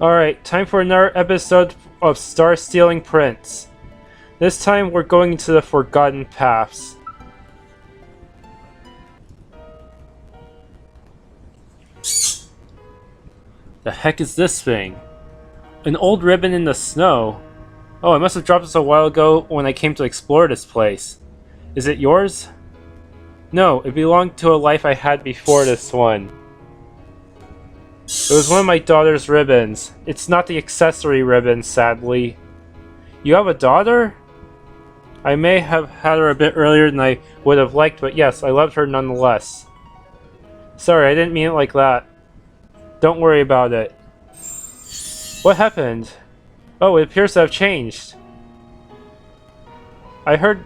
Alright, time for another episode of Star-Stealing Prince. This time we're going into the Forgotten Paths. The heck is this thing? An old ribbon in the snow? Oh, I must have dropped this a while ago when I came to explore this place. Is it yours? No, it belonged to a life I had before this one. It was one of my daughter's ribbons. It's not the accessory ribbon, sadly. You have a daughter? I may have had her a bit earlier than I would have liked, but yes, I loved her nonetheless. Sorry, I didn't mean it like that. Don't worry about it. What happened? Oh, it appears to have changed. I've heard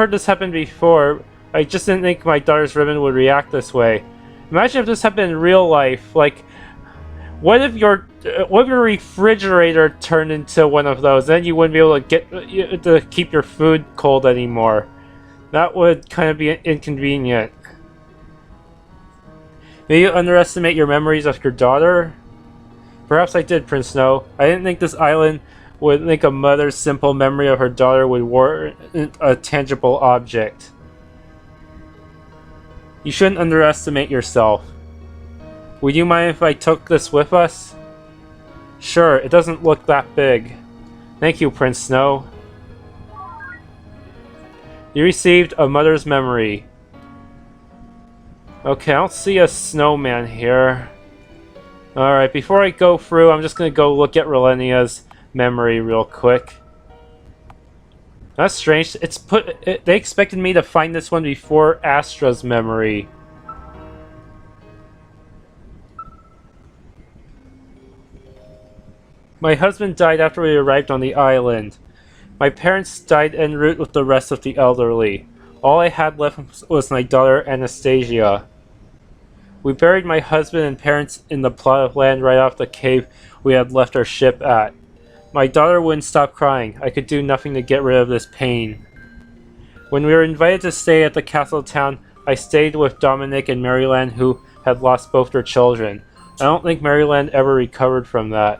this happen before. I just didn't think my daughter's ribbon would react this way. Imagine if this happened in real life. Like, what if your refrigerator turned into one of those? Then you wouldn't be able to keep your food cold anymore. That would kind of be inconvenient. Maybe you underestimate your memories of your daughter? Perhaps I did, Prince Snowe. I didn't think this island would make a mother's simple memory of her daughter would warrant a tangible object. You shouldn't underestimate yourself. Would you mind if I took this with us? Sure, it doesn't look that big. Thank you, Prince Snowe. You received a mother's memory. Okay, I don't see a snowman here. Alright, before I go through, I'm just gonna go look at Relenia's memory real quick. That's strange. They expected me to find this one before Astra's memory. My husband died after we arrived on the island. My parents died en route with the rest of the elderly. All I had left was my daughter Anastasia. We buried my husband and parents in the plot of land right off the cave we had left our ship at. My daughter wouldn't stop crying. I could do nothing to get rid of this pain. When we were invited to stay at the castle town, I stayed with Dominic and Maryland, who had lost both their children. I don't think Maryland ever recovered from that.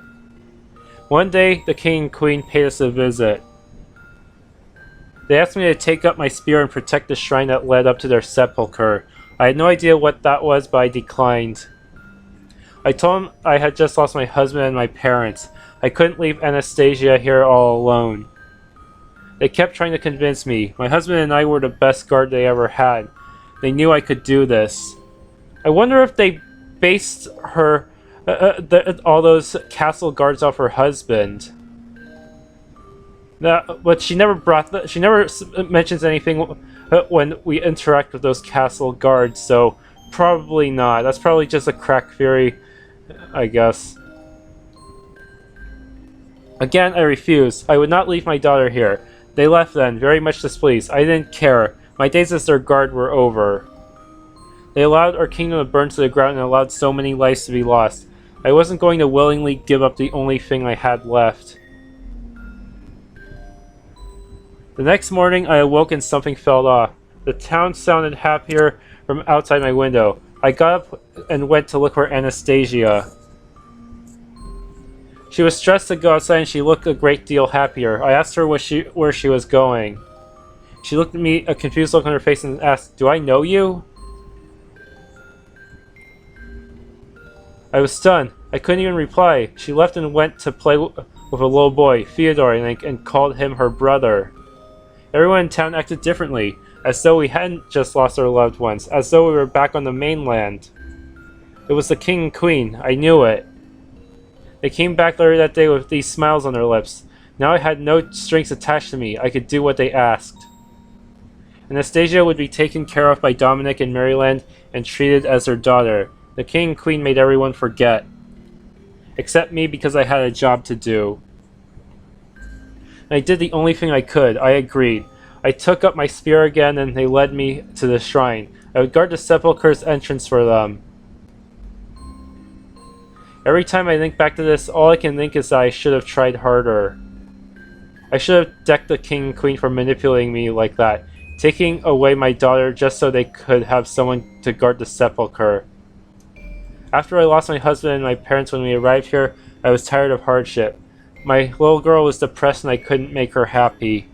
One day, the king and queen paid us a visit. They asked me to take up my spear and protect the shrine that led up to their sepulchre. I had no idea what that was, but I declined. I told them I had just lost my husband and my parents. I couldn't leave Anastasia here all alone. They kept trying to convince me. My husband and I were the best guard they ever had. They knew I could do this. I wonder if they based all those castle guards off her husband. But she never mentions anything when we interact with those castle guards, so probably not. That's probably just a crack theory, I guess. Again, I refused. I would not leave my daughter here. They left then, very much displeased. I didn't care. My days as their guard were over. They allowed our kingdom to burn to the ground and allowed so many lives to be lost. I wasn't going to willingly give up the only thing I had left. The next morning, I awoke and something fell off. The town sounded happier from outside my window. I got up and went to look for Anastasia. She was dressed to go outside and she looked a great deal happier. I asked her where she was going. She looked at me, a confused look on her face, and asked, "Do I know you?" I was stunned. I couldn't even reply. She left and went to play with a little boy, Theodore, and called him her brother. Everyone in town acted differently, as though we hadn't just lost our loved ones, as though we were back on the mainland. It was the king and queen. I knew it. They came back later that day with these smiles on their lips. Now I had no strings attached to me. I could do what they asked. Anastasia would be taken care of by Dominic and Maryland and treated as their daughter. The king and queen made everyone forget. Except me, because I had a job to do. And I did the only thing I could. I agreed. I took up my spear again and they led me to the shrine. I would guard the sepulchre's entrance for them. Every time I think back to this, all I can think is that I should have tried harder. I should have decked the king and queen for manipulating me like that, taking away my daughter just so they could have someone to guard the sepulchre. After I lost my husband and my parents when we arrived here, I was tired of hardship. My little girl was depressed and I couldn't make her happy.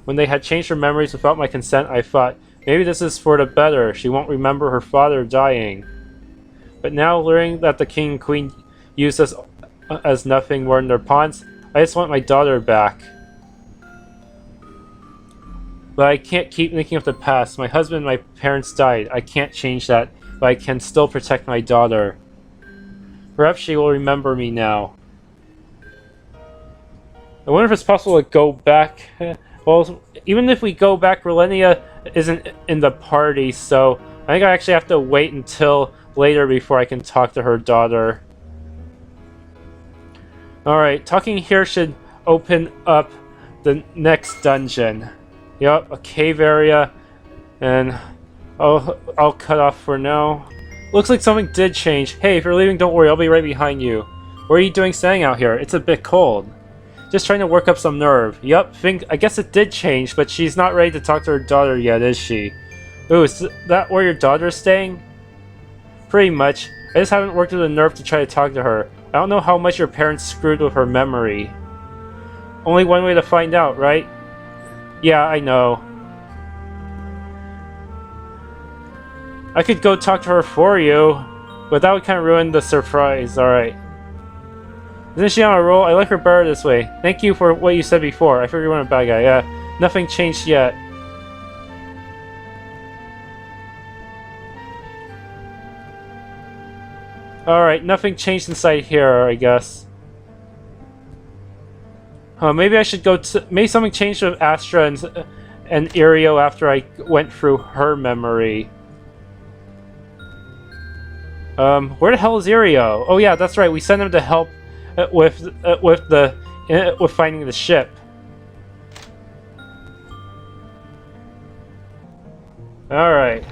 When they had changed her memories without my consent, I thought, maybe this is for the better. She won't remember her father dying. But now, learning that the king and queen used us as nothing more than their pawns, I just want my daughter back. But I can't keep thinking of the past. My husband and my parents died. I can't change that, but I can still protect my daughter. Perhaps she will remember me now. I wonder if it's possible to go back. Well, even if we go back, Relenia isn't in the party, so I think I actually have to wait until later before I can talk to her daughter. Alright, talking here should open up the next dungeon. Yup, a cave area, and I'll cut off for now. Looks like something did change. Hey, if you're leaving, don't worry, I'll be right behind you. What are you doing staying out here? It's a bit cold. Just trying to work up some nerve. Yup, I guess it did change, but she's not ready to talk to her daughter yet, is she? Ooh, is that where your daughter is staying? Pretty much. I just haven't worked up the nerve to try to talk to her. I don't know how much your parents screwed with her memory. Only one way to find out, right? Yeah, I know. I could go talk to her for you, but that would kind of ruin the surprise. Alright. Isn't she on a roll? I like her better this way. Thank you for what you said before. I figured you weren't a bad guy. Yeah, nothing changed yet. Alright, nothing changed inside here, I guess. Maybe I should go to... Maybe something changed with Astra and Irio after I went through her memory. Where the hell is Irio? Oh yeah, that's right. We sent him to help with finding the ship. Alright.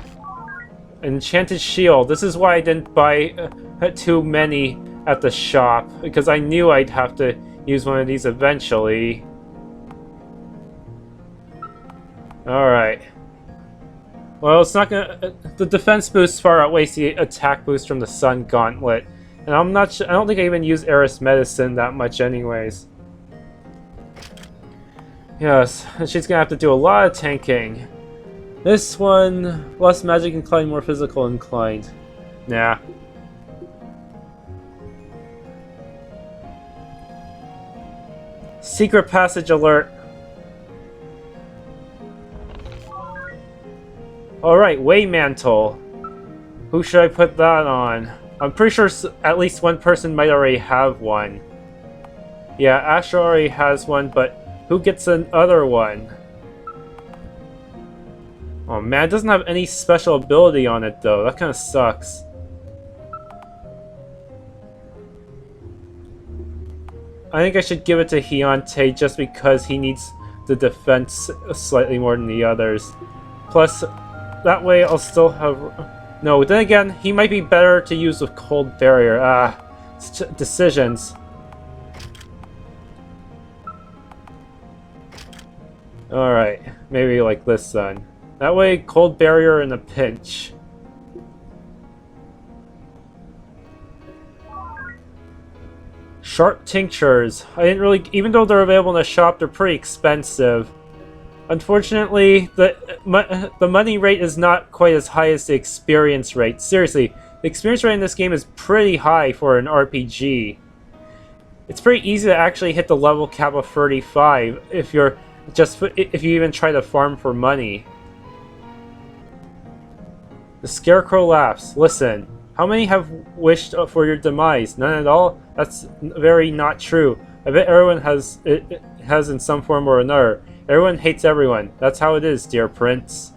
Enchanted shield. This is why I didn't buy too many at the shop, because I knew I'd have to use one of these eventually. Alright. Well, it's not gonna... the defense boost far outweighs the attack boost from the Sun Gauntlet. And I don't think I even use Eris Medicine that much anyways. Yes, and she's gonna have to do a lot of tanking. This one, less magic inclined, more physical inclined. Nah. Secret passage alert. Alright, Way Mantle. Who should I put that on? I'm pretty sure at least one person might already have one. Yeah, Astra already has one, but who gets another one? Oh man, it doesn't have any special ability on it though. That kind of sucks. I think I should give it to Hiante just because he needs the defense slightly more than the others. Plus, that way I'll still have... No, then again, he might be better to use with Cold Barrier. Decisions. Alright, maybe like this then. That way, Cold Barrier in a pinch. Sharp Tinctures. I didn't really... Even though they're available in the shop, they're pretty expensive. Unfortunately, the money rate is not quite as high as the experience rate. Seriously, the experience rate in this game is pretty high for an RPG. It's pretty easy to actually hit the level cap of 35 if you even try to farm for money. The Scarecrow laughs. Listen, how many have wished for your demise? None at all? That's very not true. I bet everyone has in some form or another. Everyone hates everyone. That's how it is, dear Prince.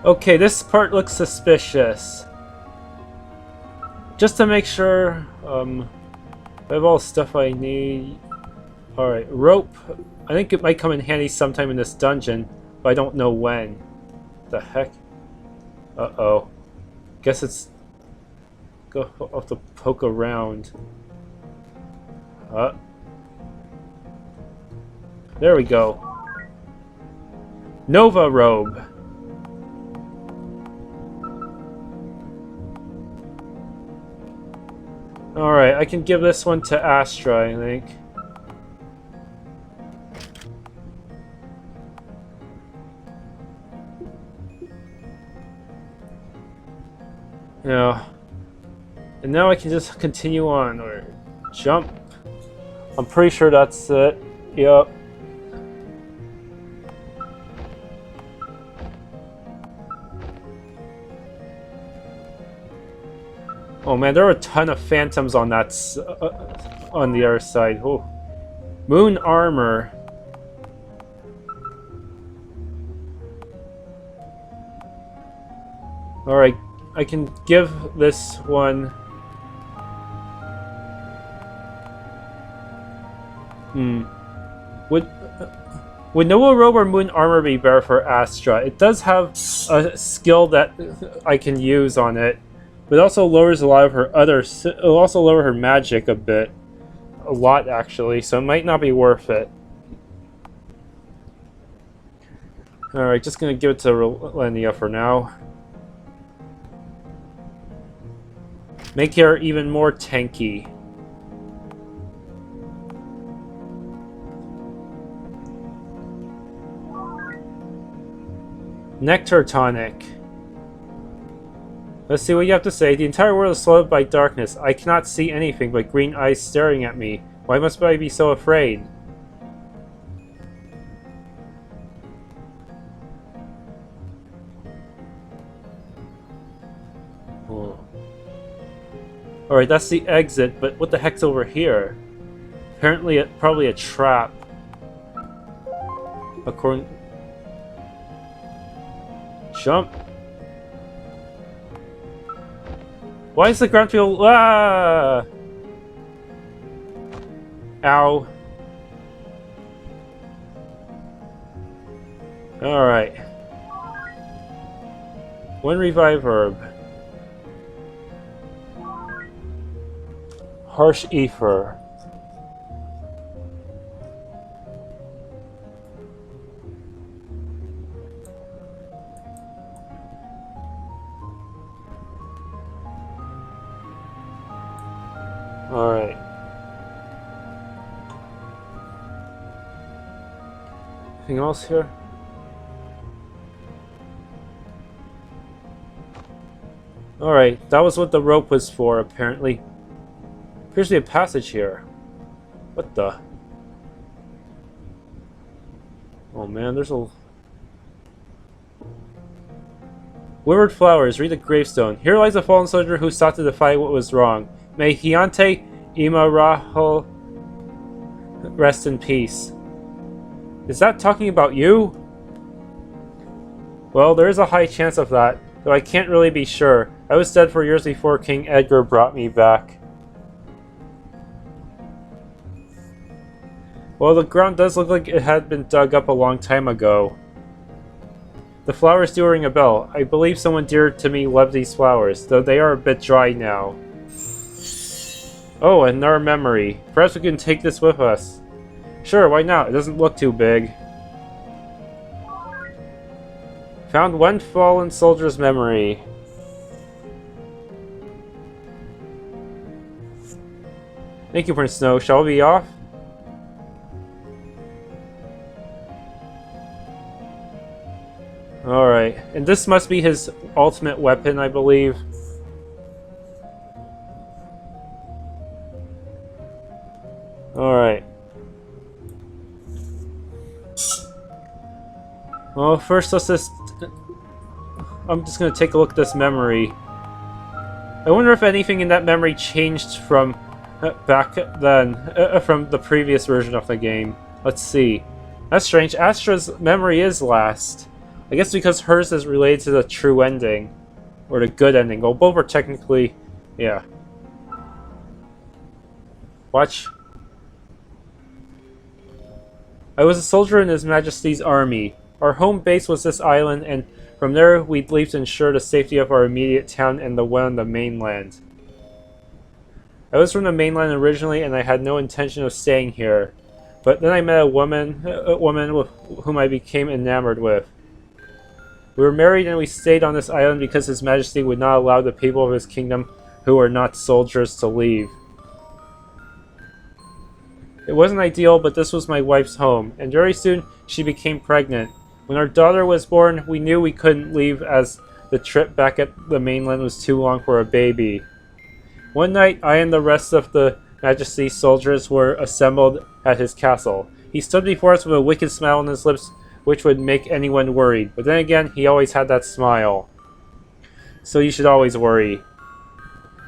Okay, this part looks suspicious. Just to make sure, I have all the stuff I need. Alright, rope. I think it might come in handy sometime in this dungeon, but I don't know when. The heck? Uh-oh. Guess it's... I'll have to poke around. There we go. Nova Robe. Alright, I can give this one to Astra, I think. Yeah. And now I can just continue on, or jump. I'm pretty sure that's it. Yep. Oh man, there are a ton of phantoms on that on the other side. Oh. Moon armor. Alright, I can give this one... Would Noah robe or moon armor be better for Astra? It does have a skill that I can use on it, but it also lowers a lot of her other... It'll also lower her magic a bit. A lot, actually, so it might not be worth it. Alright, just gonna give it to Relenia for now. Make her even more tanky. Nectar tonic. Let's see what you have to say. The entire world is swallowed by darkness. I cannot see anything but green eyes staring at me. Why must I be so afraid? Oh. Alright, that's the exit, but what the heck's over here? Apparently, probably a trap. According... Jump. Why is the ground feel... Ah! Ow. Alright. One revive herb. Harsh ether. Alright. Anything else here? Alright, that was what the rope was for, apparently. Appears to be a passage here. What the? Oh man, there's a... Withered flowers, read the gravestone. Here lies a fallen soldier who sought to defy what was wrong. May Hiante Imarahel rest in peace. Is that talking about you? Well, there is a high chance of that, though I can't really be sure. I was dead for years before King Edgar brought me back. Well, the ground does look like it had been dug up a long time ago. The flowers do ring a bell. I believe someone dear to me loved these flowers, though they are a bit dry now. Oh, another memory. Perhaps we can take this with us. Sure, why not? It doesn't look too big. Found one fallen soldier's memory. Thank you, Prince Snowe. Shall we be off? Alright, and this must be his ultimate weapon, I believe. Alright. Well, first let's just... I'm just gonna take a look at this memory. I wonder if anything in that memory changed from back then, from the previous version of the game. Let's see. That's strange. Astra's memory is last. I guess because hers is related to the true ending. Or the good ending. Well, both are technically... yeah. Watch. I was a soldier in His Majesty's army. Our home base was this island, and from there we'd leave to ensure the safety of our immediate town and the one on the mainland. I was from the mainland originally, and I had no intention of staying here. But then I met a woman with whom I became enamored with. We were married and we stayed on this island because His Majesty would not allow the people of his kingdom who were not soldiers to leave. It wasn't ideal, but this was my wife's home, and very soon she became pregnant. When our daughter was born, we knew we couldn't leave as the trip back at the mainland was too long for a baby. One night, I and the rest of the Majesty's soldiers were assembled at his castle. He stood before us with a wicked smile on his lips, which would make anyone worried. But then again, he always had that smile. So you should always worry.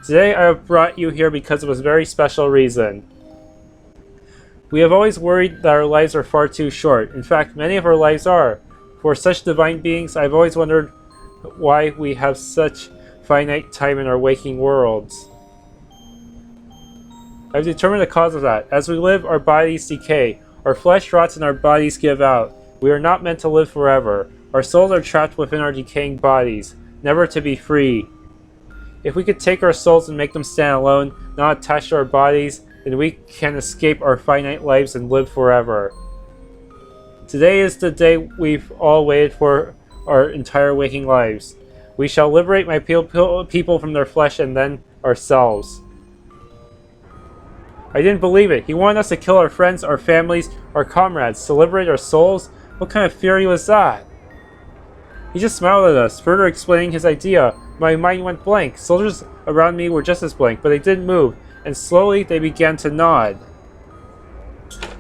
Today, I have brought you here because of a very special reason. We have always worried that our lives are far too short. In fact, many of our lives are. For such divine beings, I've always wondered why we have such finite time in our waking worlds. I've determined the cause of that. As we live, our bodies decay. Our flesh rots and our bodies give out. We are not meant to live forever. Our souls are trapped within our decaying bodies, never to be free. If we could take our souls and make them stand alone, not attached to our bodies, then we can escape our finite lives and live forever. Today is the day we've all waited for our entire waking lives. We shall liberate my people from their flesh and then ourselves. I didn't believe it. He wanted us to kill our friends, our families, our comrades, to liberate our souls? What kind of fury was that? He just smiled at us, further explaining his idea. My mind went blank. Soldiers around me were just as blank, but they didn't move, and slowly they began to nod.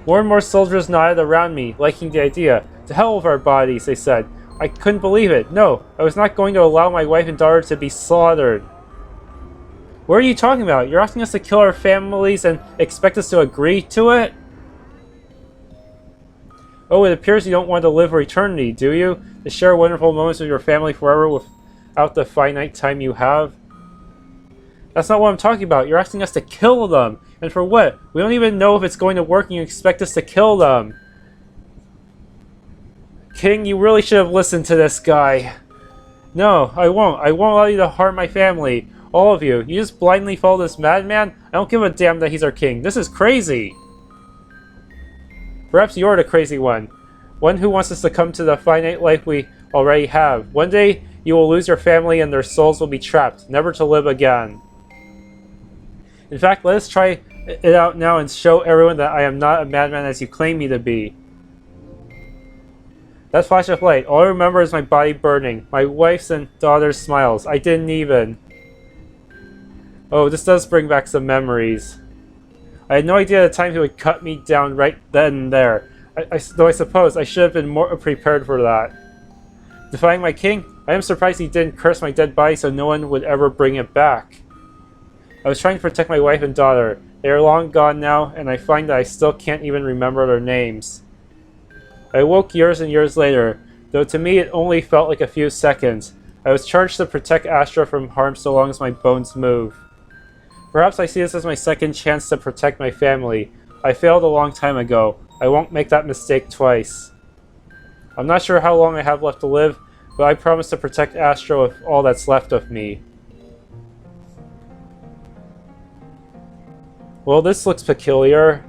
More and more soldiers nodded around me, liking the idea. To hell with our bodies, they said. I couldn't believe it. No, I was not going to allow my wife and daughter to be slaughtered. What are you talking about? You're asking us to kill our families and expect us to agree to it? Oh, it appears you don't want to live for eternity, do you? To share wonderful moments with your family forever without the finite time you have? That's not what I'm talking about. You're asking us to kill them. And for what? We don't even know if it's going to work and you expect us to kill them. King, you really should have listened to this guy. No, I won't. I won't allow you to harm my family. All of you. You just blindly follow this madman? I don't give a damn that he's our king. This is crazy. Perhaps you're the crazy one. One who wants us to come to the finite life we already have. One day, you will lose your family and their souls will be trapped, never to live again. In fact, let us try it out now and show everyone that I am not a madman as you claim me to be. That flash of light, all I remember is my body burning, my wife's and daughter's smiles. I didn't even. Oh, this does bring back some memories. I had no idea at the time he would cut me down right then and there. Though I suppose I should have been more prepared for that. Defying my king? I am surprised he didn't curse my dead body so no one would ever bring it back. I was trying to protect my wife and daughter. They are long gone now, and I find that I still can't even remember their names. I awoke years and years later, though to me it only felt like a few seconds. I was charged to protect Astra from harm so long as my bones move. Perhaps I see this as my second chance to protect my family. I failed a long time ago. I won't make that mistake twice. I'm not sure how long I have left to live, but I promise to protect Astra with all that's left of me. Well, this looks peculiar.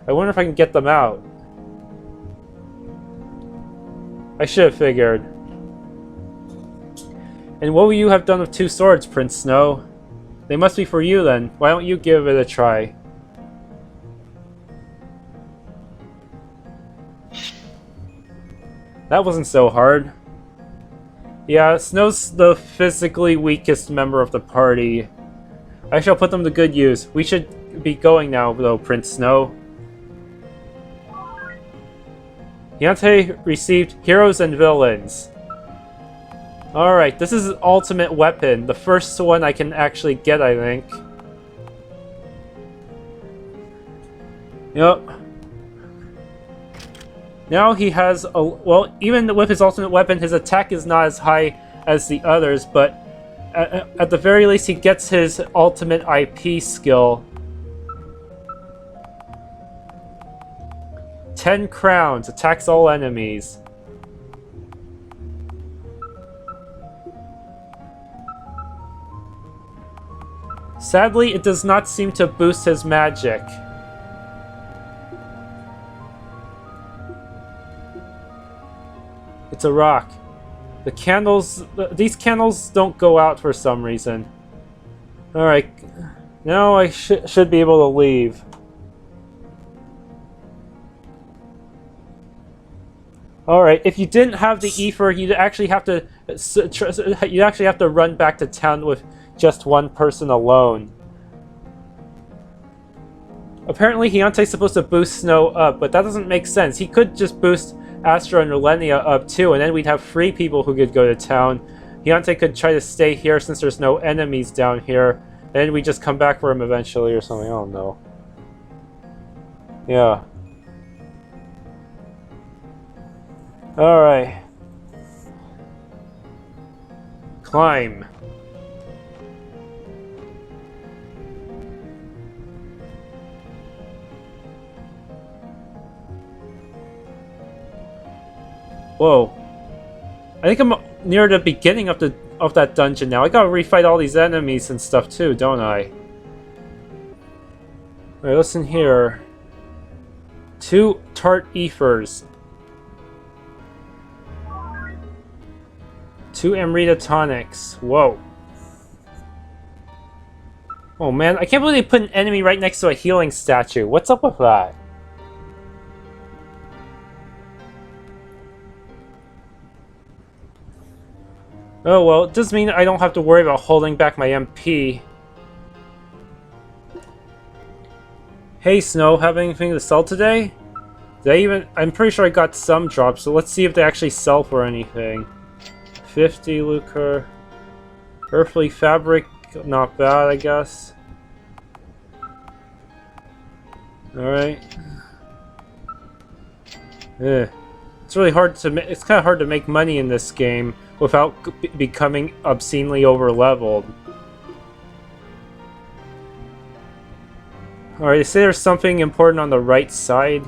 I wonder if I can get them out. I should have figured. And what would you have done with 2 swords, Prince Snowe? They must be for you then. Why don't you give it a try? That wasn't so hard. Yeah, Snow's the physically weakest member of the party. I shall put them to good use. We should be going now, though, Prince Snowe. Hiante received Heroes and Villains. Alright, this is ultimate weapon. The first one I can actually get, I think. Yep. Now he has a... Well, even with his ultimate weapon, his attack is not as high as the others, but at the very least he gets his ultimate IP skill. 10 crowns, attacks all enemies. Sadly, it does not seem to boost his magic. It's a rock. The candles... These candles don't go out for some reason. Alright. Now I should be able to leave. Alright, if you didn't have the ether, you'd actually have to run back to town with just one person alone. Apparently Hiante's supposed to boost Snow up, but that doesn't make sense. He could just boost Astra and Relenia up too, and then we'd have 3 people who could go to town. Hiante could try to stay here since there's no enemies down here, and then we just come back for him eventually or something, I don't know. Yeah. Alright. Climb. Whoa. I think I'm near the beginning of that dungeon now. I gotta refight all these enemies and stuff too, don't I? Alright, listen here. 2 tart ethers. 2 Amrita tonics. Whoa. Oh man, I can't believe they put an enemy right next to a healing statue. What's up with that? Oh well, it does mean I don't have to worry about holding back my MP. Hey Snow, have anything to sell today? I'm pretty sure I got some drops, so let's see if they actually sell for anything. 50 lucre. Earthly fabric, not bad, I guess. Alright. It's really hard to it's kind of hard to make money in this game without becoming obscenely over-leveled. Alright, they say there's something important on the right side.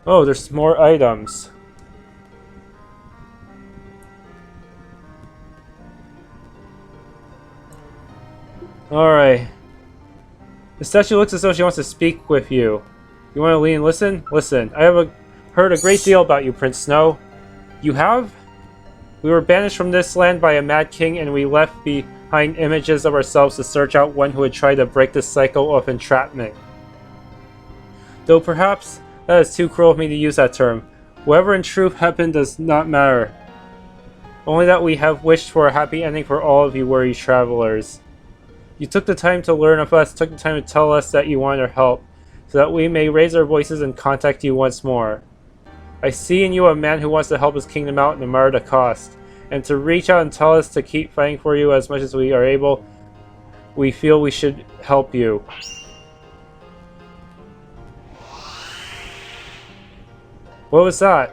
Oh, there's more items. Alright. The statue looks as though she wants to speak with you. You want to lean and listen? Listen. I have heard a great deal about you, Prince Snowe. You have? We were banished from this land by a mad king, and we left behind images of ourselves to search out one who would try to break the cycle of entrapment. Though perhaps that is too cruel of me to use that term. Whatever in truth happened does not matter. Only that we have wished for a happy ending for all of you weary travelers. You took the time to learn of us, took the time to tell us that you wanted our help, so that we may raise our voices and contact you once more. I see in you a man who wants to help his kingdom out no matter the cost, and to reach out and tell us to keep fighting for you as much as we are able. We feel we should help you. What was that?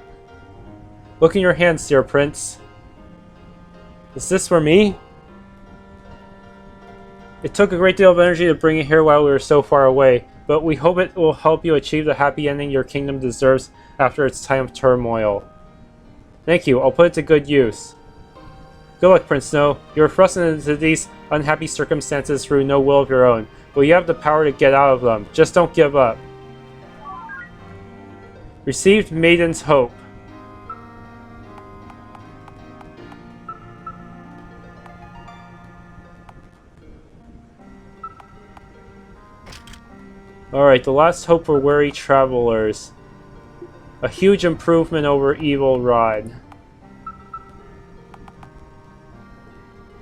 Look in your hands, dear Prince. Is this for me? It took a great deal of energy to bring it here while we were so far away, but we hope it will help you achieve the happy ending your kingdom deserves after its time of turmoil. Thank you, I'll put it to good use. Good luck, Prince Snowe. You were thrust into these unhappy circumstances through no will of your own, but you have the power to get out of them. Just don't give up. Received Maiden's Hope. Alright, the last hope for weary travelers. A huge improvement over Evil Rod.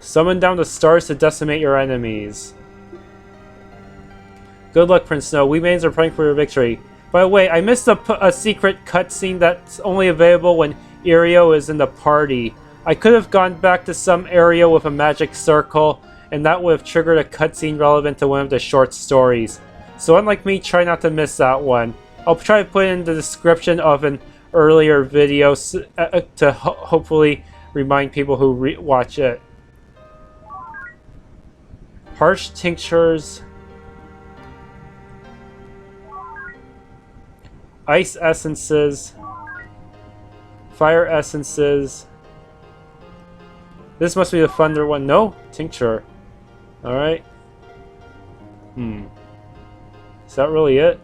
Summon down the stars to decimate your enemies. Good luck, Prince Snowe. We Maidens are praying for your victory. By the way, I missed a secret cutscene that's only available when Irio is in the party. I could have gone back to some area with a magic circle, and that would have triggered a cutscene relevant to one of the short stories. So unlike me, try not to miss that one. I'll try to put it in the description of an earlier video to hopefully remind people who watch it. Harsh tinctures. Ice essences. Fire essences. This must be the thunder one. No? Tincture. Alright. Is that really it?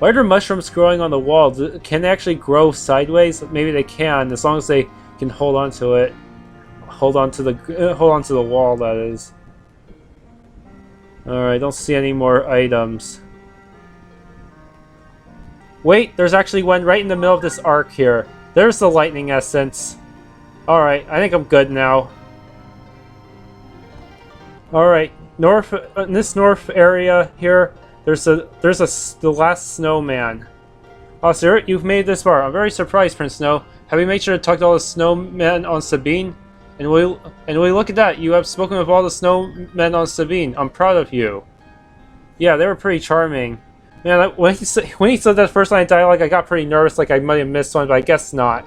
Why are there mushrooms growing on the wall? Can they actually grow sideways? Maybe they can, as long as they can hold on to it. Hold on to the wall, that is. Alright, don't see any more items. Wait, there's actually one right in the middle of this arc here. There's the lightning essence. Alright, I think I'm good now. Alright, north in this north area here, there's the last snowman. Oh, sir, you've made this far. I'm very surprised, Prince Snowe. Have you made sure to talk to all the snowmen on Sabine? And will you look at that? You have spoken with all the snowmen on Sabine. I'm proud of you. Yeah, they were pretty charming. Man, when he said that first line of dialogue, I got pretty nervous, like I might have missed one, but I guess not.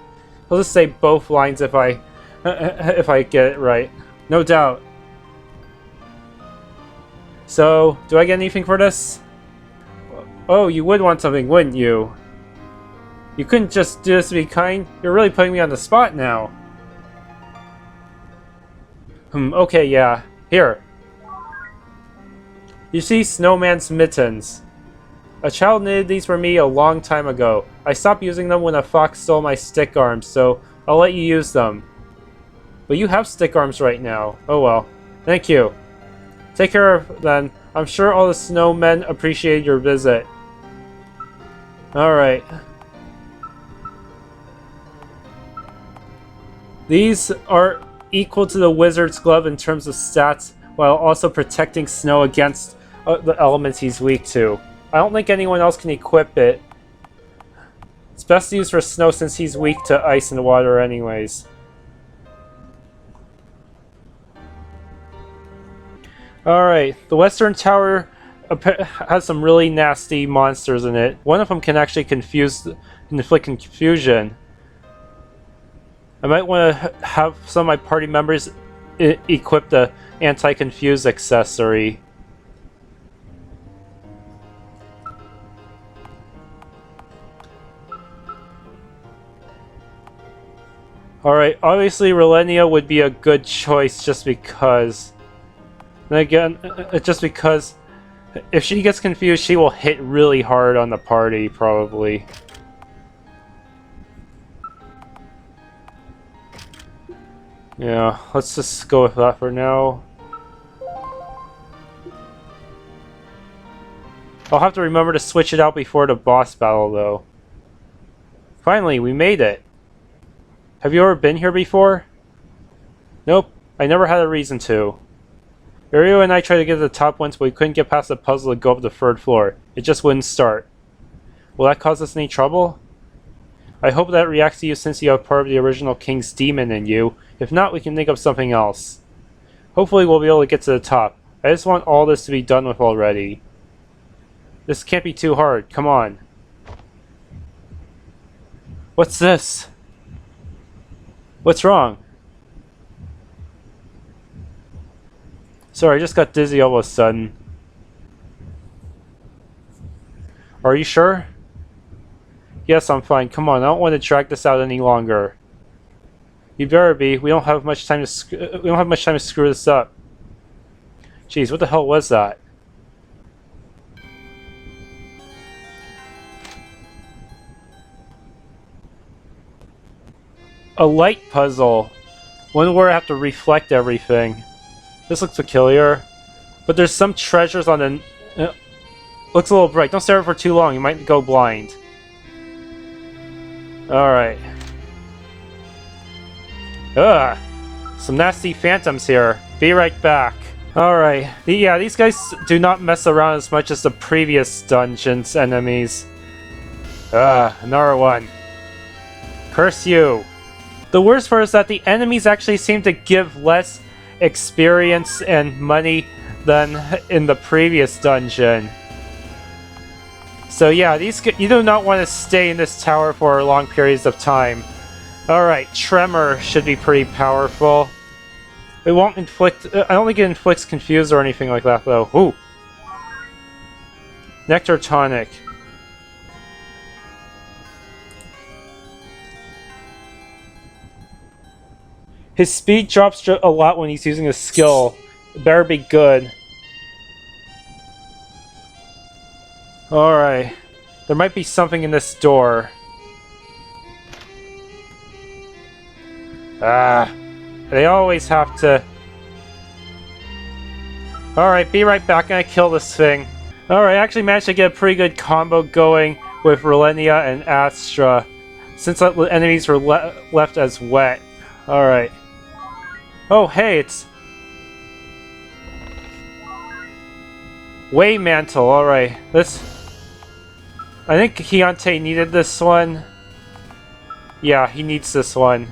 I'll just say both lines if I get it right. No doubt. So, do I get anything for this? Oh, you would want something, wouldn't you? You couldn't just do this to be kind. You're really putting me on the spot now. Okay, yeah. Here. You see Snowman's mittens. A child knitted these for me a long time ago. I stopped using them when a fox stole my stick arms, so I'll let you use them. But you have stick arms right now. Oh well. Thank you. Take care of then. I'm sure all the snowmen appreciate your visit. Alright. These are equal to the wizard's glove in terms of stats, while also protecting Snow against the elements he's weak to. I don't think anyone else can equip it. It's best to use for Snow since he's weak to ice and water anyways. Alright, the Western Tower has some really nasty monsters in it. One of them can actually inflict confusion. I might want to have some of my party members equip the anti-confuse accessory. Alright, obviously Relenia would be a good choice just because. And again, just because if she gets confused, she will hit really hard on the party, probably. Yeah, let's just go with that for now. I'll have to remember to switch it out before the boss battle, though. Finally, we made it! Have you ever been here before? Nope, I never had a reason to. Uriel and I tried to get to the top once, but we couldn't get past the puzzle to go up the third floor. It just wouldn't start. Will that cause us any trouble? I hope that reacts to you since you have part of the original King's demon in you. If not, we can think of something else. Hopefully we'll be able to get to the top. I just want all this to be done with already. This can't be too hard. Come on. What's this? What's wrong? Sorry, I just got dizzy all of a sudden. Are you sure? Yes, I'm fine. Come on, I don't want to drag this out any longer. You better be. We don't have much time to screw this up. Jeez, what the hell was that? A light puzzle. One where I have to reflect everything. This looks peculiar. But there's some treasures on the... looks a little bright. Don't stare at it for too long. You might go blind. Alright. Ugh. Some nasty phantoms here. Be right back. Alright. Yeah, these guys do not mess around as much as the previous dungeon's enemies. Another one. Curse you. The worst part is that the enemies actually seem to give less experience and money than in the previous dungeon. So yeah, you do not want to stay in this tower for long periods of time. Alright, Tremor should be pretty powerful. It won't inflict... I don't think it inflicts confuse or anything like that though. Ooh! Nectar Tonic. His speed drops a lot when he's using his skill. It better be good. Alright. There might be something in this door. Ah, they always have to... Alright, be right back. I'm gonna kill this thing. Alright, I actually managed to get a pretty good combo going with Relenia and Astra, since the enemies were left as wet. Alright. Oh, hey, it's... Way Mantle, alright. This... I think Hiante needed this one. Yeah, he needs this one.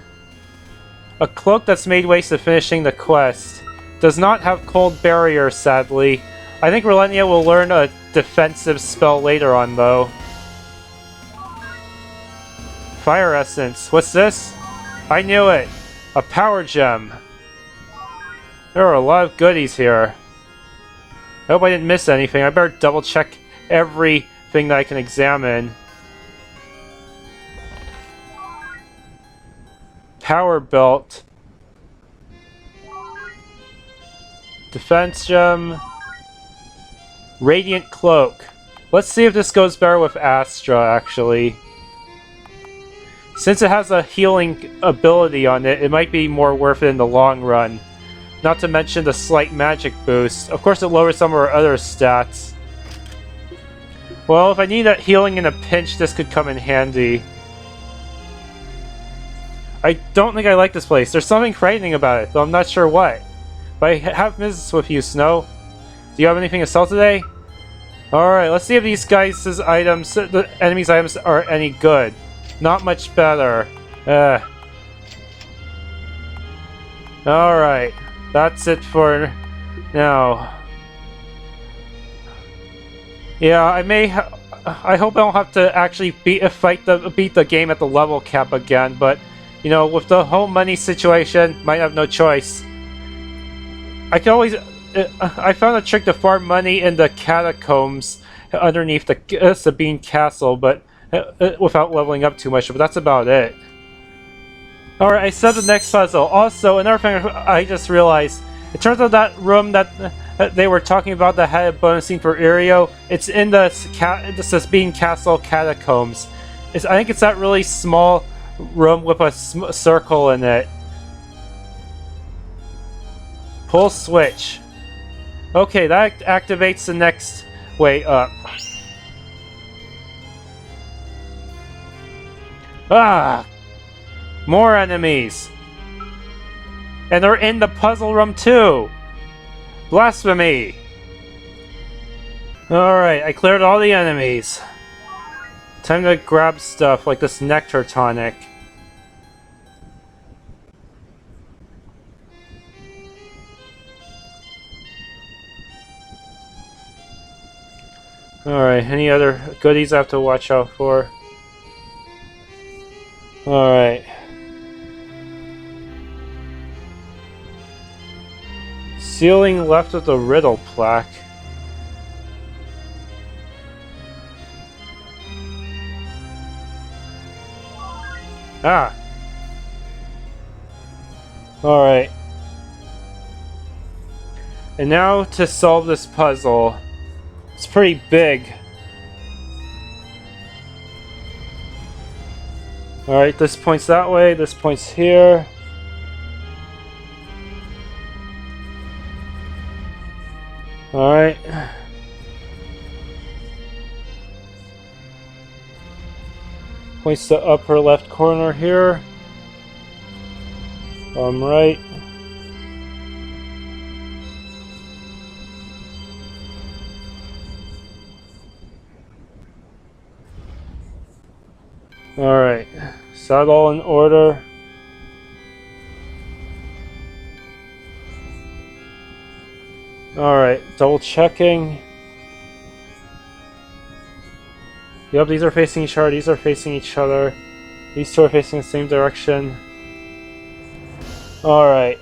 A cloak that's made waste of finishing the quest. Does not have cold barrier, sadly. I think Relenia will learn a defensive spell later on, though. Fire Essence. What's this? I knew it! A power gem. There are a lot of goodies here. I hope I didn't miss anything. I better double check everything that I can examine. Power belt. Defense gem. Radiant cloak. Let's see if this goes better with Astra, actually. Since it has a healing ability on it, it might be more worth it in the long run. Not to mention the slight magic boost. Of course, it lowers some of our other stats. Well, if I need that healing in a pinch, this could come in handy. I don't think I like this place. There's something frightening about it, though I'm not sure what. But I have business with you, Snow. Do you have anything to sell today? Alright, let's see if these guys' items, the enemies' items, are any good. Not much better. Alright, that's it for now. Yeah, I hope I don't have to actually beat the game at the level cap again, but you know, with the whole money situation, might have no choice. I can always... I found a trick to farm money in the catacombs underneath the Sabine Castle, but without leveling up too much, but that's about it. Alright, I said the next puzzle. Also, another thing I just realized, it turns out that room that they were talking about that had a bonus scene for Irio, it's in the Sabine Castle catacombs. I think it's that really small room with a circle in it. Pull switch. Okay, that activates the next way up. Ah! More enemies! And they're in the puzzle room too! Blasphemy! Alright, I cleared all the enemies. Time to grab stuff like this nectar tonic. Alright, any other goodies I have to watch out for? Alright. Ceiling left with the riddle plaque. Ah! Alright. And now to solve this puzzle. It's pretty big. Alright, this points that way, this points here. Alright. Points to upper left corner here. Right. Alright, is that all in order? Alright, double checking. Yep, these are facing each other, these are facing each other. These two are facing the same direction. Alright.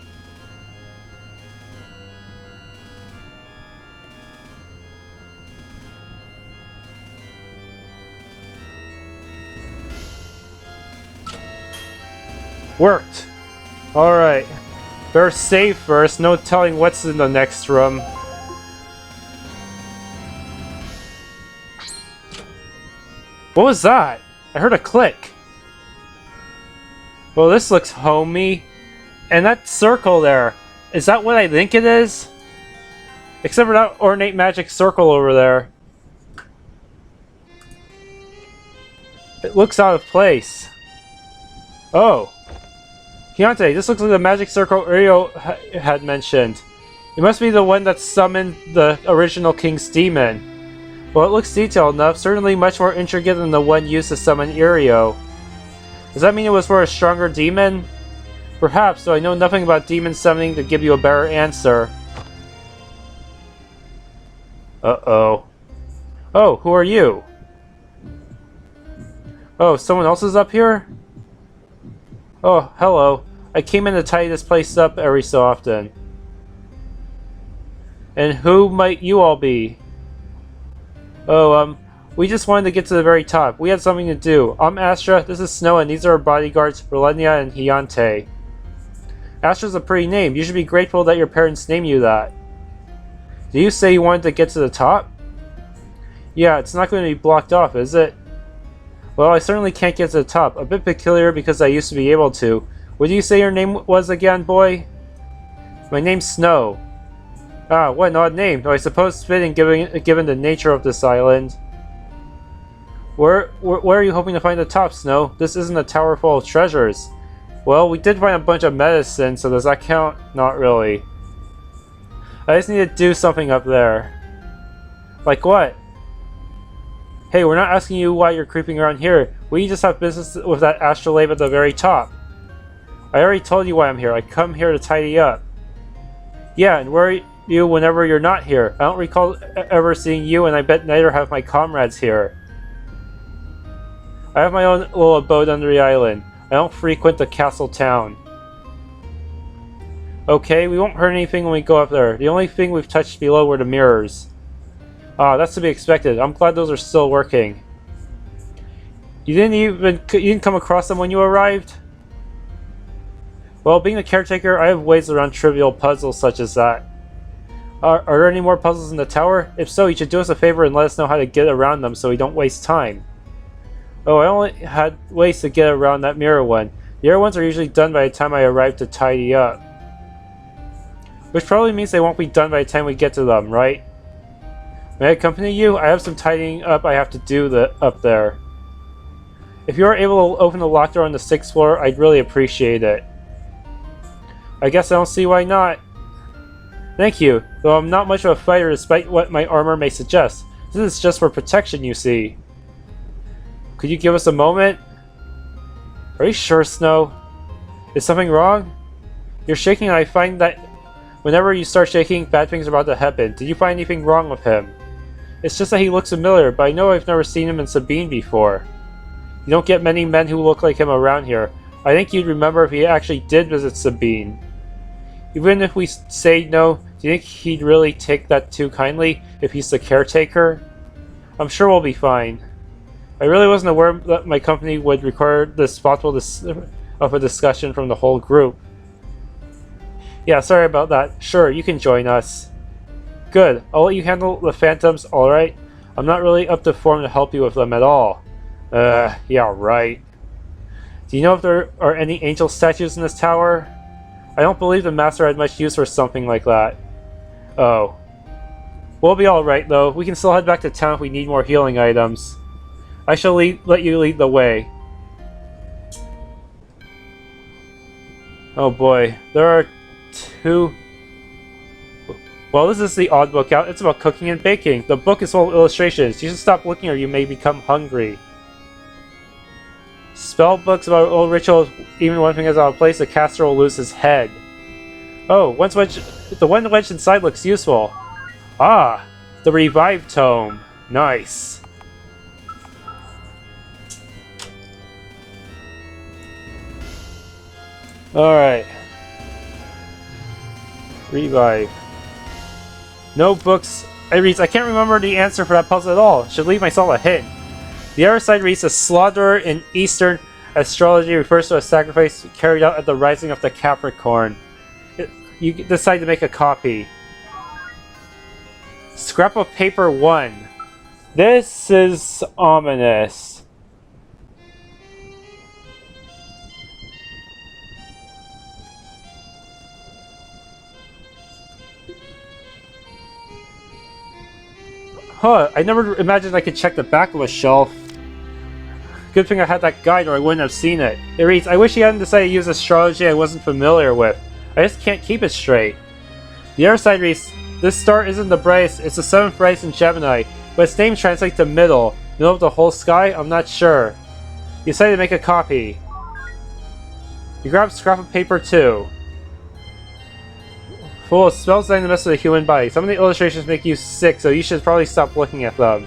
Worked! Alright. Better save first, no telling what's in the next room. What was that? I heard a click. Well, this looks homey. And that circle there, is that what I think it is? Except for that ornate magic circle over there. It looks out of place. Oh. Hiante, this looks like the magic circle Uriel had mentioned. It must be the one that summoned the original King's Demon. Well, it looks detailed enough, certainly much more intricate than the one used to summon Irio. Does that mean it was for a stronger demon? Perhaps, though I know nothing about demon summoning to give you a better answer. Uh-oh. Oh, who are you? Oh, someone else is up here? Oh, hello. I came in to tidy this place up every so often. And who might you all be? Oh, we just wanted to get to the very top. We had something to do. I'm Astra, this is Snow, and these are our bodyguards, Relenia and Hiante. Astra's a pretty name. You should be grateful that your parents named you that. Did you say you wanted to get to the top? Yeah, it's not going to be blocked off, is it? Well, I certainly can't get to the top. A bit peculiar because I used to be able to. What did you say your name was again, boy? My name's Snow. Ah, what an odd name, though I suppose fitting given the nature of this island. Where are you hoping to find the top, Snow? This isn't a tower full of treasures. Well, we did find a bunch of medicine, so does that count? Not really. I just need to do something up there. Like what? Hey, we're not asking you why you're creeping around here. We just have business with that astrolabe at the very top. I already told you why I'm here. I come here to tidy up. Yeah, and where are you whenever you're not here? I don't recall ever seeing you, and I bet neither have my comrades here. I have my own little abode under the island. I don't frequent the castle town. Okay, we won't hurt anything when we go up there. The only thing we've touched below were the mirrors. Ah, that's to be expected. I'm glad those are still working. You didn't come across them when you arrived? Well, being the caretaker, I have ways around trivial puzzles such as that. Are there any more puzzles in the tower? If so, you should do us a favor and let us know how to get around them so we don't waste time. Oh, I only had ways to get around that mirror one. The other ones are usually done by the time I arrive to tidy up. Which probably means they won't be done by the time we get to them, right? May I accompany you? I have some tidying up I have to do up there. If you are able to open the locked door on the 6th floor, I'd really appreciate it. I guess I don't see why not. Thank you, though I'm not much of a fighter despite what my armor may suggest. This is just for protection, you see. Could you give us a moment? Are you sure, Snow? Is something wrong? You're shaking and I find that whenever you start shaking, bad things are about to happen. Did you find anything wrong with him? It's just that he looks familiar, but I know I've never seen him in Sabine before. You don't get many men who look like him around here. I think you'd remember if he actually did visit Sabine. Even if we say no, do you think he'd really take that too kindly if he's the caretaker? I'm sure we'll be fine. I really wasn't aware that my company would require this thoughtful of a discussion from the whole group. Yeah, sorry about that. Sure, you can join us. Good. I'll let you handle the phantoms, alright? I'm not really up to form to help you with them at all. Yeah, right. Do you know if there are any angel statues in this tower? I don't believe the master had much use for something like that. Oh. We'll be alright though. We can still head back to town if we need more healing items. I shall let you lead the way. Oh boy. There are two... Well, this is the odd book out. It's about cooking and baking. The book is full of illustrations. You should stop looking or you may become hungry. Spell books about old rituals. Even one thing is out of place, the caster will lose his head. Oh, the one wedged inside looks useful. Ah, the Revive Tome. Nice. Alright. Revive. No books. It reads, I can't remember the answer for that puzzle at all. Should leave myself a hint. The other side reads, a slaughterer in Eastern astrology refers to a sacrifice carried out at the rising of the Capricorn. You decide to make a copy. Scrap of paper 1. This is ominous. Huh, I never imagined I could check the back of a shelf. Good thing I had that guide or I wouldn't have seen it. It reads, I wish he hadn't decided to use astrology I wasn't familiar with. I just can't keep it straight. The other side reads, this star isn't the brightest, it's the 7th brightest in Gemini, but its name translates to middle. Middle of the whole sky? I'm not sure. You decided to make a copy. You grab a scrap of paper too. Full of spells designed to mess with the human body. Some of the illustrations make you sick, so you should probably stop looking at them.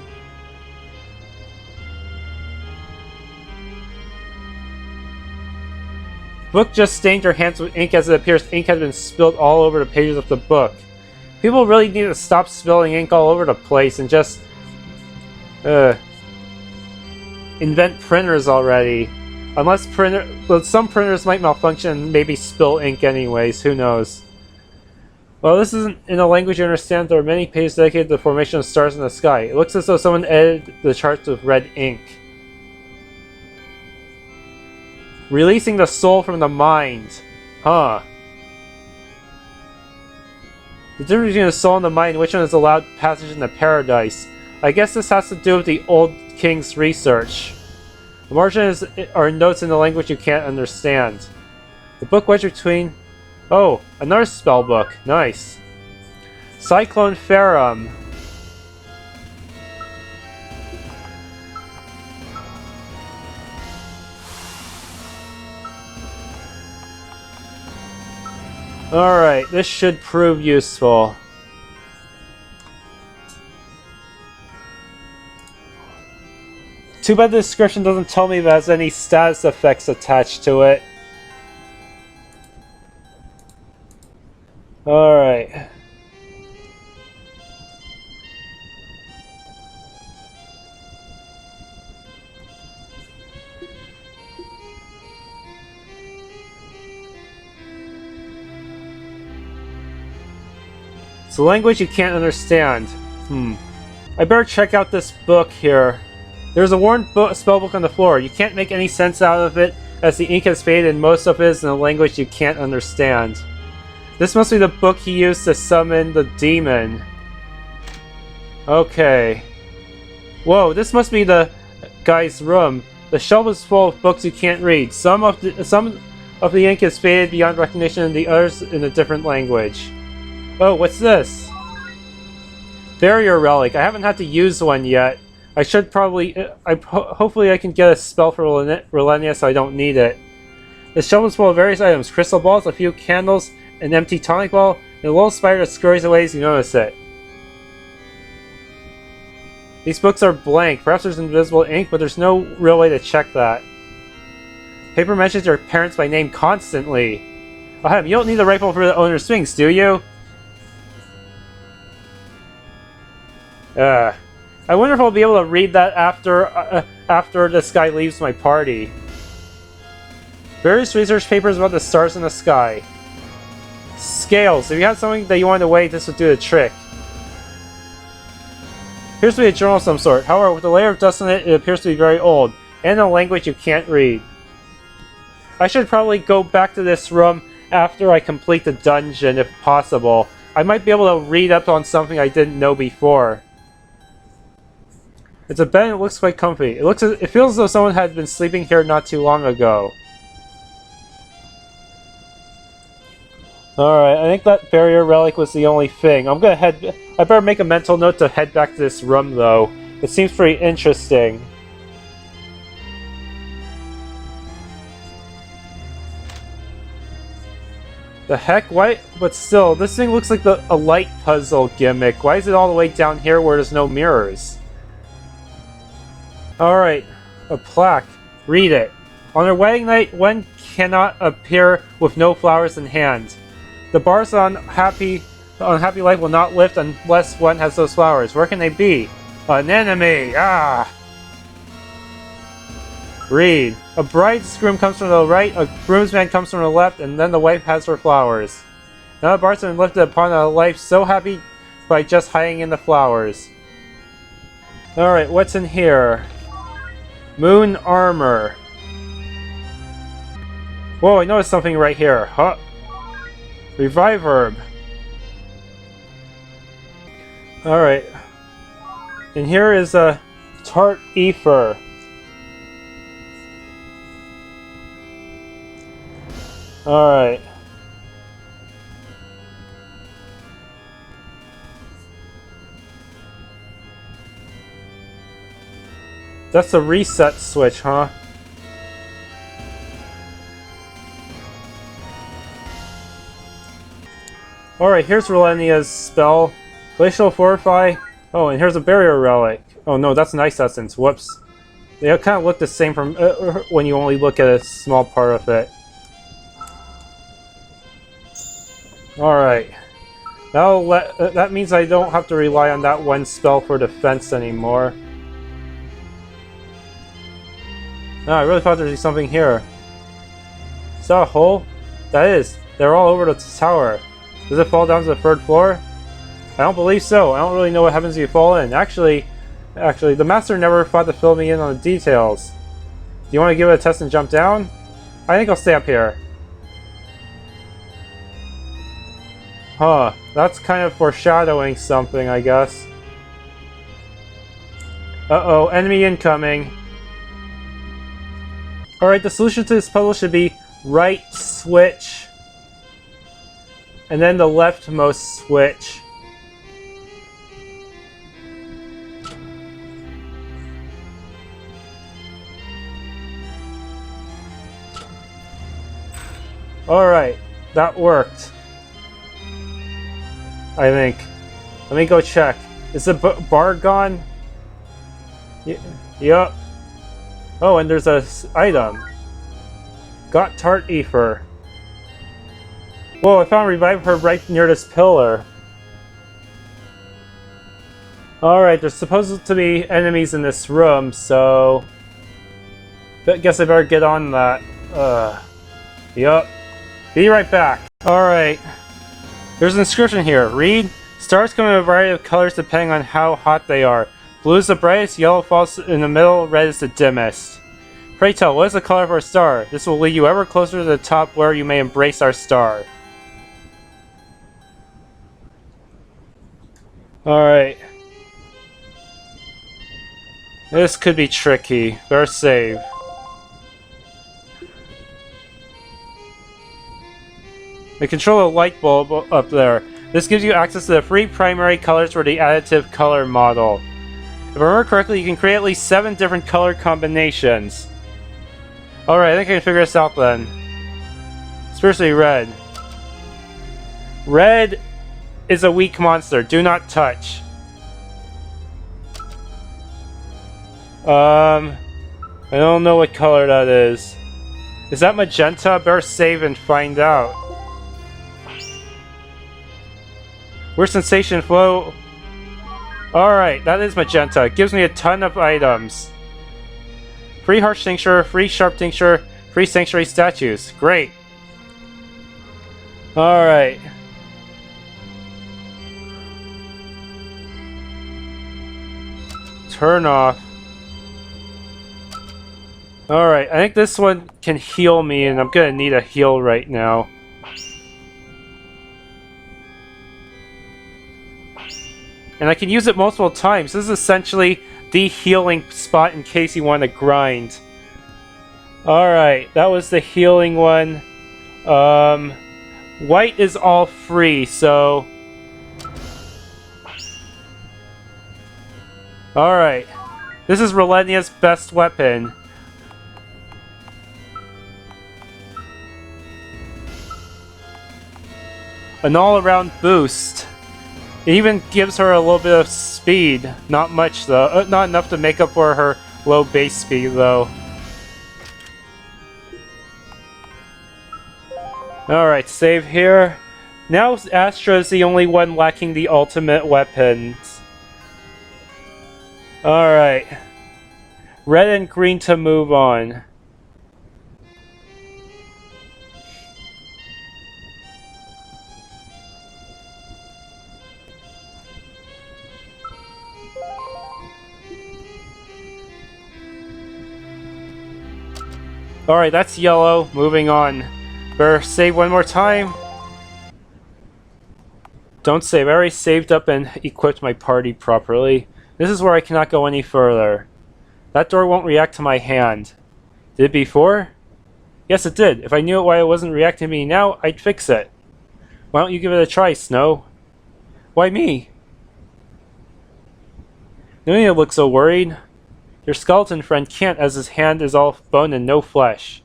Book just stained your hands with ink as it appears ink has been spilled all over the pages of the book. People really need to stop spilling ink all over the place and just invent printers already. Unless some printers might malfunction and maybe spill ink anyways, who knows. Well, this isn't in a language you understand. There are many pages dedicated to the formation of stars in the sky. It looks as though someone edited the charts with red ink. Releasing the soul from the mind. Huh. The difference between the soul and the mind, which one is allowed passage into paradise? I guess this has to do with the old king's research. The margins are notes in the language you can't understand. The book wedged between... Oh, another spell book. Nice. Cyclone Ferrum. Alright, this should prove useful. Too bad the description doesn't tell me if it has any status effects attached to it. Alright. It's a language you can't understand. I better check out this book here. There's a worn spellbook on the floor. You can't make any sense out of it as the ink has faded and most of it is in a language you can't understand. This must be the book he used to summon the demon. Okay. Whoa, this must be the guy's room. The shelf is full of books you can't read. Some of the ink is faded beyond recognition and the others in a different language. Oh, what's this? Barrier relic. I haven't had to use one yet. I should probably... hopefully I can get a spell for Relenia so I don't need it. The shelf is full of various items. Crystal balls, a few candles, an empty tonic ball, and a little spider that scurries away as you notice it. These books are blank. Perhaps there's invisible ink, but there's no real way to check that. Paper mentions your parents by name constantly. Ahem, you don't need the rifle for the owner's swings, do you? I wonder if I'll be able to read that after this guy leaves my party. Various research papers about the stars in the sky. Scales. If you had something that you wanted to weigh, this would do the trick. Appears to be a journal of some sort. However, with a layer of dust on it, it appears to be very old, and in a language you can't read. I should probably go back to this room after I complete the dungeon, if possible. I might be able to read up on something I didn't know before. It's a bed and it looks quite comfy. It feels as though someone had been sleeping here not too long ago. Alright, I think that barrier relic was the only thing. I better make a mental note to head back to this room though. It seems pretty interesting. The heck? Why? But still, this thing looks like a light puzzle gimmick. Why is it all the way down here where there's no mirrors? Alright, a plaque. Read it. On their wedding night, one cannot appear with no flowers in hand. The bars on happy life will not lift unless one has those flowers. Where can they be? An enemy! Ah! Read. A bridegroom comes from the right, a groomsman comes from the left, and then the wife has her flowers. Now the bars have been lifted upon a life so happy by just hiding in the flowers. Alright, what's in here? Moon armor. Whoa, I noticed something right here. Huh? Revive herb. Alright. And here is a tart ether. Alright. That's a reset switch, huh? Alright, here's Relenia's spell. Glacial Fortify. Oh, and here's a barrier relic. Oh no, that's an ice essence. Whoops. They kind of look the same from when you only look at a small part of it. Alright. That means I don't have to rely on that one spell for defense anymore. No, I really thought there'd be something here. Is that a hole? That is. They're all over the tower. Does it fall down to the 3rd floor? I don't believe so. I don't really know what happens if you fall in. Actually, the master never thought to fill me in on the details. Do you want to give it a test and jump down? I think I'll stay up here. Huh. That's kind of foreshadowing something, I guess. Uh-oh, enemy incoming. Alright, the solution to this puzzle should be right switch. And then the leftmost switch. Alright, that worked. I think. Let me go check. Is the bar gone? Yup. Oh, and there's a item. Got tart ether. Whoa, I found Revive Herb right near this pillar. Alright, there's supposed to be enemies in this room, so... guess I better get on that. Yup. Be right back. Alright. There's an inscription here. Read. Stars come in a variety of colors depending on how hot they are. Blue is the brightest, yellow falls in the middle, red is the dimmest. Pray tell, what is the color of our star? This will lead you ever closer to the top where you may embrace our star. Alright. This could be tricky. Better save. We control a light bulb up there. This gives you access to the free primary colors for the additive color model. If I remember correctly, you can create at least 7 different color combinations. Alright, I think I can figure this out then. Especially red. Red is a weak monster. Do not touch. I don't know what color that is. Is that magenta? Better save and find out. Where's sensation flow? Alright, that is magenta. It gives me a ton of items. Free harsh tincture, free sharp tincture, free sanctuary statues. Great. Alright. Turn off. Alright, I think this one can heal me, and I'm gonna need a heal right now. And I can use it multiple times. This is essentially the healing spot in case you want to grind. Alright, that was the healing one. White is all free, so... Alright. This is Relenia's best weapon. An all-around boost. It even gives her a little bit of speed. Not much though. Not enough to make up for her low base speed though. Alright, save here. Now Astra is the only one lacking the ultimate weapons. Alright. Red and green to move on. Alright, that's yellow. Moving on. Better save one more time. Don't save. I already saved up and equipped my party properly. This is where I cannot go any further. That door won't react to my hand. Did it before? Yes, it did. If I knew why it wasn't reacting to me now, I'd fix it. Why don't you give it a try, Snow? Why me? No need to look so worried. Your skeleton friend can't, as his hand is all bone and no flesh.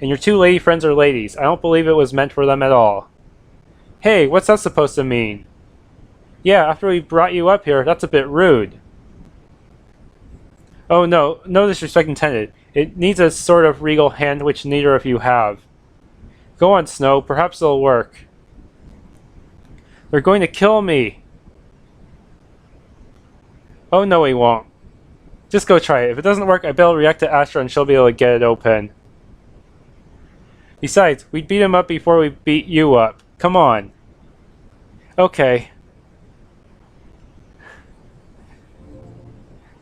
And your two lady friends are ladies. I don't believe it was meant for them at all. Hey, what's that supposed to mean? Yeah, after we brought you up here, that's a bit rude. Oh no, no disrespect intended. It needs a sort of regal hand which neither of you have. Go on, Snow, perhaps it'll work. They're going to kill me! Oh no, he won't. Just go try it. If it doesn't work, I bet it'll react to Astra and she'll be able to get it open. Besides, we'd beat him up before we beat you up. Come on. Okay.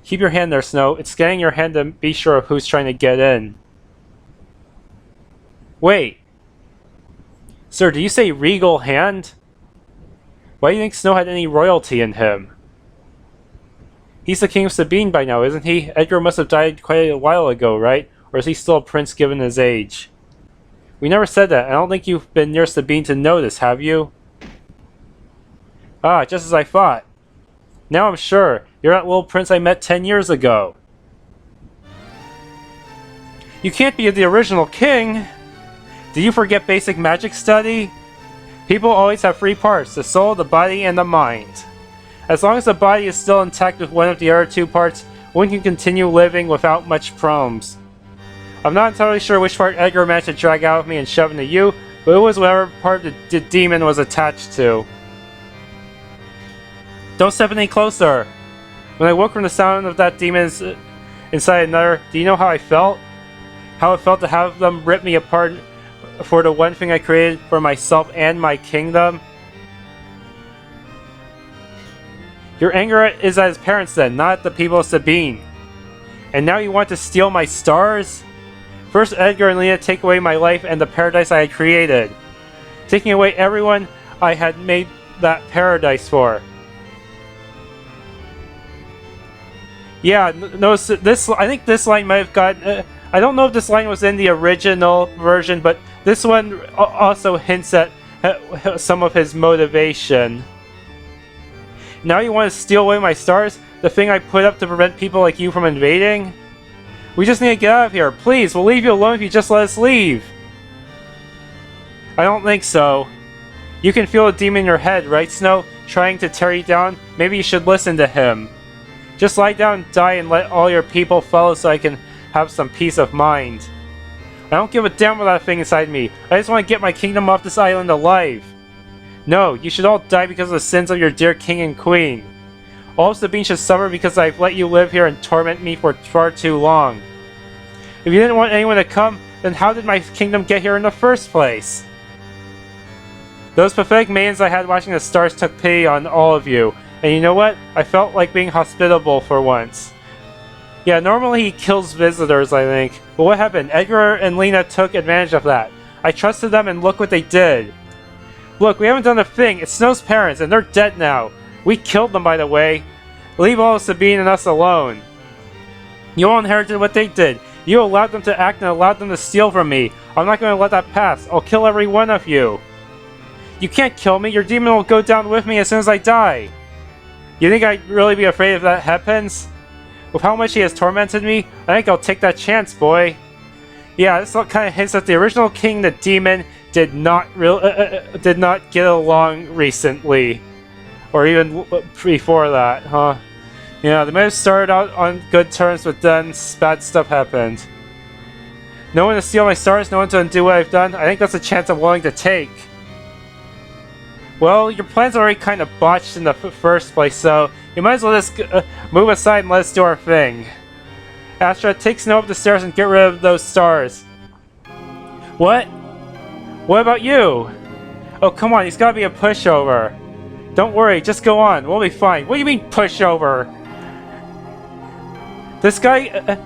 Keep your hand there, Snow. It's scanning your hand to be sure of who's trying to get in. Wait. Sir, did you say regal hand? Why do you think Snow had any royalty in him? He's the king of Sabine by now, isn't he? Edgar must have died quite a while ago, right? Or is he still a prince given his age? We never said that. I don't think you've been near Sabine to know this, have you? Ah, just as I thought. Now I'm sure. You're that little prince I met 10 years ago. You can't be the original king! Did you forget basic magic study? People always have three parts, the soul, the body, and the mind. As long as the body is still intact with one of the other two parts, one can continue living without much problems. I'm not entirely sure which part Edgar managed to drag out of me and shove into you, but it was whatever part the demon was attached to. Don't step any closer! When I woke from the sound of that demon inside another, do you know how I felt? How it felt to have them rip me apart for the one thing I created for myself and my kingdom? Your anger is at his parents then, not at the people of Sabine. And now you want to steal my stars? First Edgar and Lena take away my life and the paradise I had created. Taking away everyone I had made that paradise for. Yeah, notice this. I think this line might have got. I don't know if this line was in the original version, but this one also hints at some of his motivation. Now you want to steal away my stars? The thing I put up to prevent people like you from invading? We just need to get out of here. Please, we'll leave you alone if you just let us leave. I don't think so. You can feel a demon in your head, right, Snow? Trying to tear you down? Maybe you should listen to him. Just lie down and die and let all your people follow so I can have some peace of mind. I don't give a damn about that thing inside me. I just want to get my kingdom off this island alive. No, you should all die because of the sins of your dear king and queen. All of Sabine should suffer because I've let you live here and torment me for far too long. If you didn't want anyone to come, then how did my kingdom get here in the first place? Those pathetic maidens I had watching the stars took pity on all of you. And you know what? I felt like being hospitable for once. Yeah, normally he kills visitors, I think. But what happened? Edgar and Lena took advantage of that. I trusted them and look what they did. Look, we haven't done a thing. It's Snow's parents and they're dead now. We killed them, by the way. Leave all of Sabine and us alone. You all inherited what they did. You allowed them to act and allowed them to steal from me. I'm not going to let that pass. I'll kill every one of you. You can't kill me. Your demon will go down with me as soon as I die. You think I'd really be afraid if that happens? With how much he has tormented me, I think I'll take that chance, boy. Yeah, this kind of hints that the original king, the demon, did not get along recently, or even before that, huh? Yeah, they might have started out on good terms, but then bad stuff happened. No one to steal my stars, no one to undo what I've done. I think that's a chance I'm willing to take. Well, your plan's already kind of botched in the first place, so you might as well just move aside and let us do our thing. Astra, take Snow up the stairs and get rid of those stars. What? What about you? Oh, come on, he's gotta be a pushover. Don't worry, just go on, we'll be fine. What do you mean, pushover? This guy...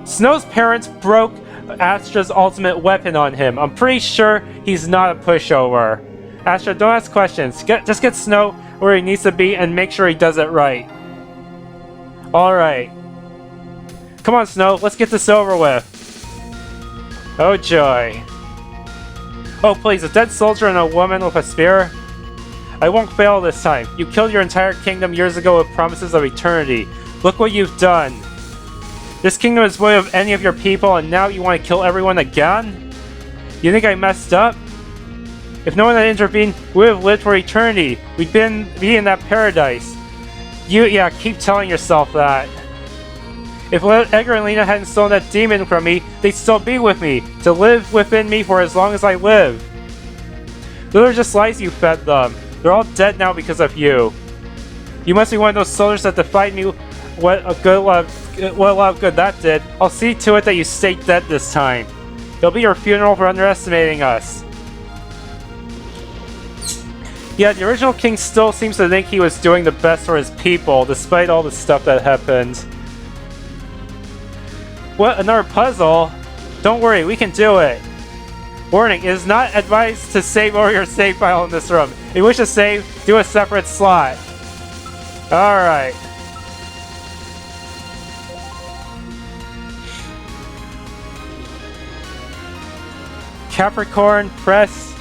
Snow's parents broke Astra's ultimate weapon on him. I'm pretty sure he's not a pushover. Astra, don't ask questions. Just get Snow where he needs to be and make sure he does it right. Alright. Come on, Snow, let's get this over with. Oh joy. Oh please, a dead soldier and a woman with a spear? I won't fail this time. You killed your entire kingdom years ago with promises of eternity. Look what you've done. This kingdom is void of any of your people, and now you want to kill everyone again? You think I messed up? If no one had intervened, we would have lived for eternity. We'd be in that paradise. Yeah, keep telling yourself that. If Edgar and Lena hadn't stolen that demon from me, they'd still be with me, to live within me for as long as I live. Those are just lies you fed them. They're all dead now because of you. You must be one of those soldiers that defied me. What a lot of good that did. I'll see to it that you stay dead this time. It'll be your funeral for underestimating us. Yeah, the original king still seems to think he was doing the best for his people, despite all the stuff that happened. What, another puzzle? Don't worry, we can do it. Warning, it is not advised to save over your save file in this room. If you wish to save, do a separate slot. Alright. Capricorn, press.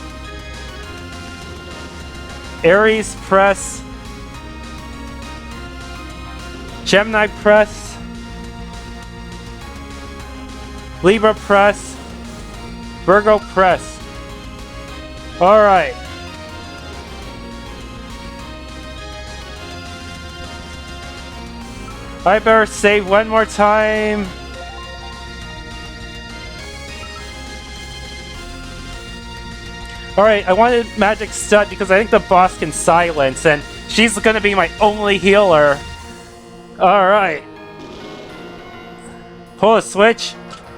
Aries, press. Gemini, press. Libra, press. Virgo, press. Alright. I better save one more time. Alright, I wanted Magic Stud because I think the boss can silence, and she's gonna be my only healer. Alright. Pull a switch?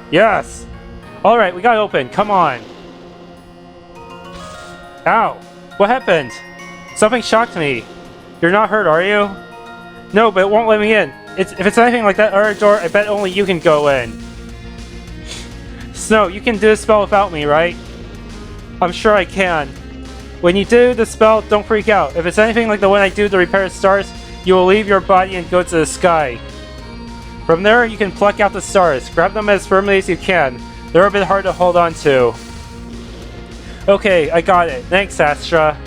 Yes! Alright, we got open, come on. Ow! What happened? Something shocked me. You're not hurt, are you? No, but it won't let me in. If it's anything like that other door, I bet only you can go in. Snow, you can do this spell without me, right? I'm sure I can. When you do the spell, don't freak out. If it's anything like the one I do to repair stars, you will leave your body and go to the sky. From there, you can pluck out the stars. Grab them as firmly as you can. They're a bit hard to hold on to. Okay, I got it. Thanks, Astra.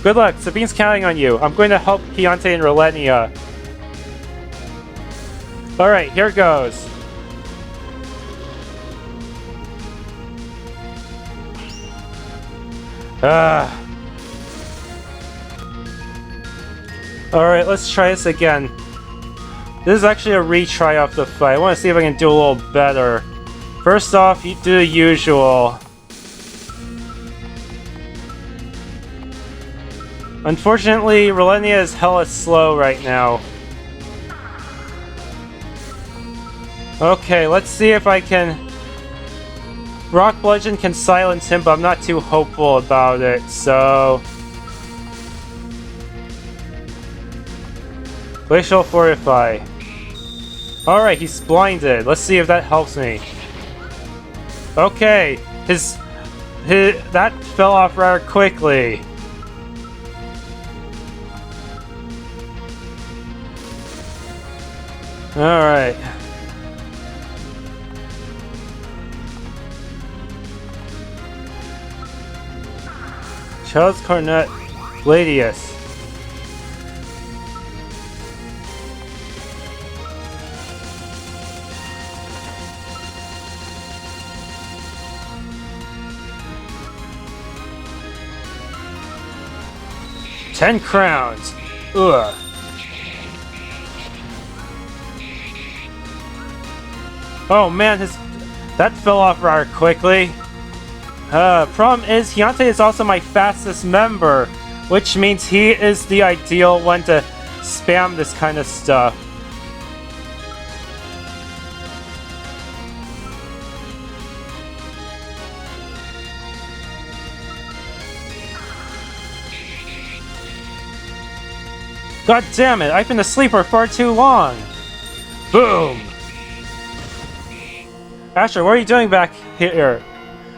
Good luck. Sabine's counting on you. I'm going to help Hiante and Relenia. Alright, here goes. Alright, let's try this again. This is actually a retry of the fight. I want to see if I can do a little better. First off, you do the usual. Unfortunately, Relenia is hella slow right now. Okay, let's see if I can... Rock Bludgeon can silence him, but I'm not too hopeful about it, so... Glacial Fortify. Alright, he's blinded. Let's see if that helps me. Okay, his that fell off rather quickly. Alright. Child's Cornet, Gladius. $10 crowns. Ugh. Oh man, that fell off rather quickly. Problem is, Hiante is also my fastest member, which means he is the ideal one to spam this kind of stuff. God damn it, I've been asleep for far too long! Boom! Asher, what are you doing back here?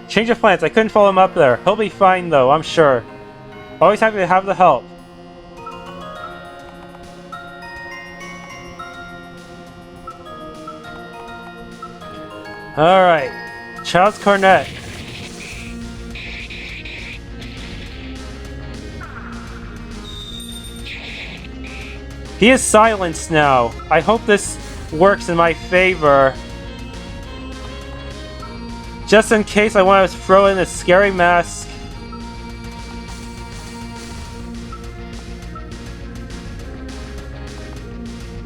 Change of plans, I couldn't follow him up there. He'll be fine though, I'm sure. Always happy to have the help. Alright. Child's Cornet. He is silenced now. I hope this works in my favor. Just in case I want to throw in a scary mask.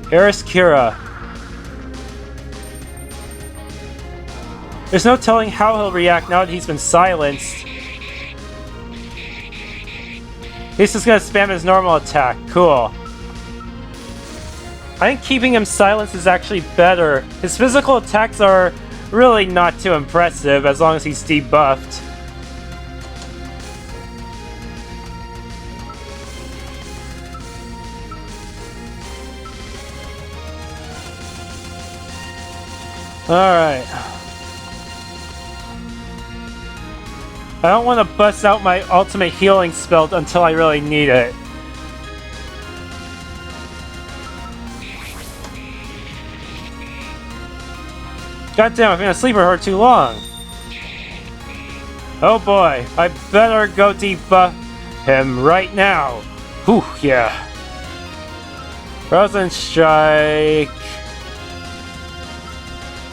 Eris Kira. There's no telling how he'll react now that he's been silenced. He's just gonna spam his normal attack. Cool. I think keeping him silenced is actually better. His physical attacks are really not too impressive as long as he's debuffed. Alright. I don't want to bust out my ultimate healing spell until I really need it. Goddamn, I've been asleep for too long. Oh boy, I better go debuff him right now. Whew, yeah. Frozen Strike.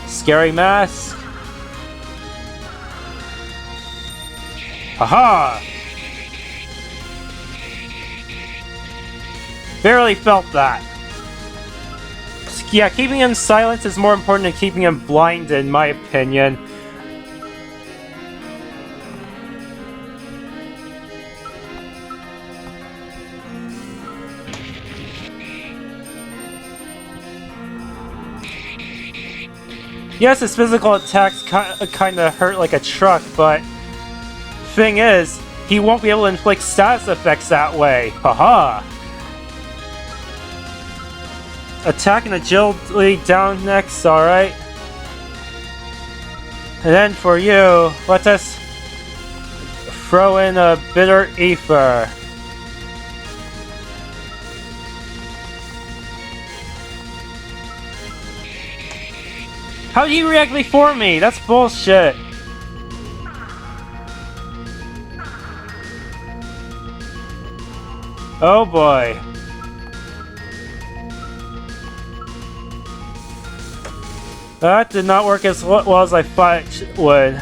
Scary Mask. Haha! Barely felt that. Yeah, keeping him silent is more important than keeping him blind, in my opinion. Yes, his physical attacks kinda hurt like a truck, but thing is, he won't be able to inflict status effects that way. Haha! Attack and agility down next, alright. And then for you, let us throw in a bitter ether. How do you react before me? That's bullshit. Oh boy. That did not work as well as I thought it would.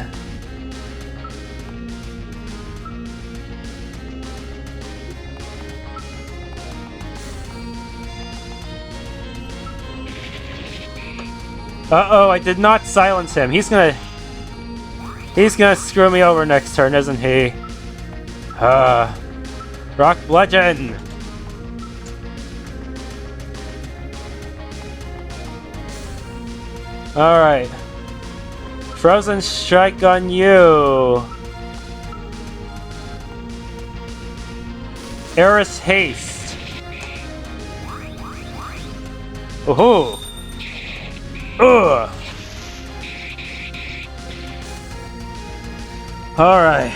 Uh-oh, I did not silence him. He's gonna screw me over next turn, isn't he? Rock Bludgeon! Alright. Frozen Strike on you. Eris Haste. Ooh. Ugh. Alright.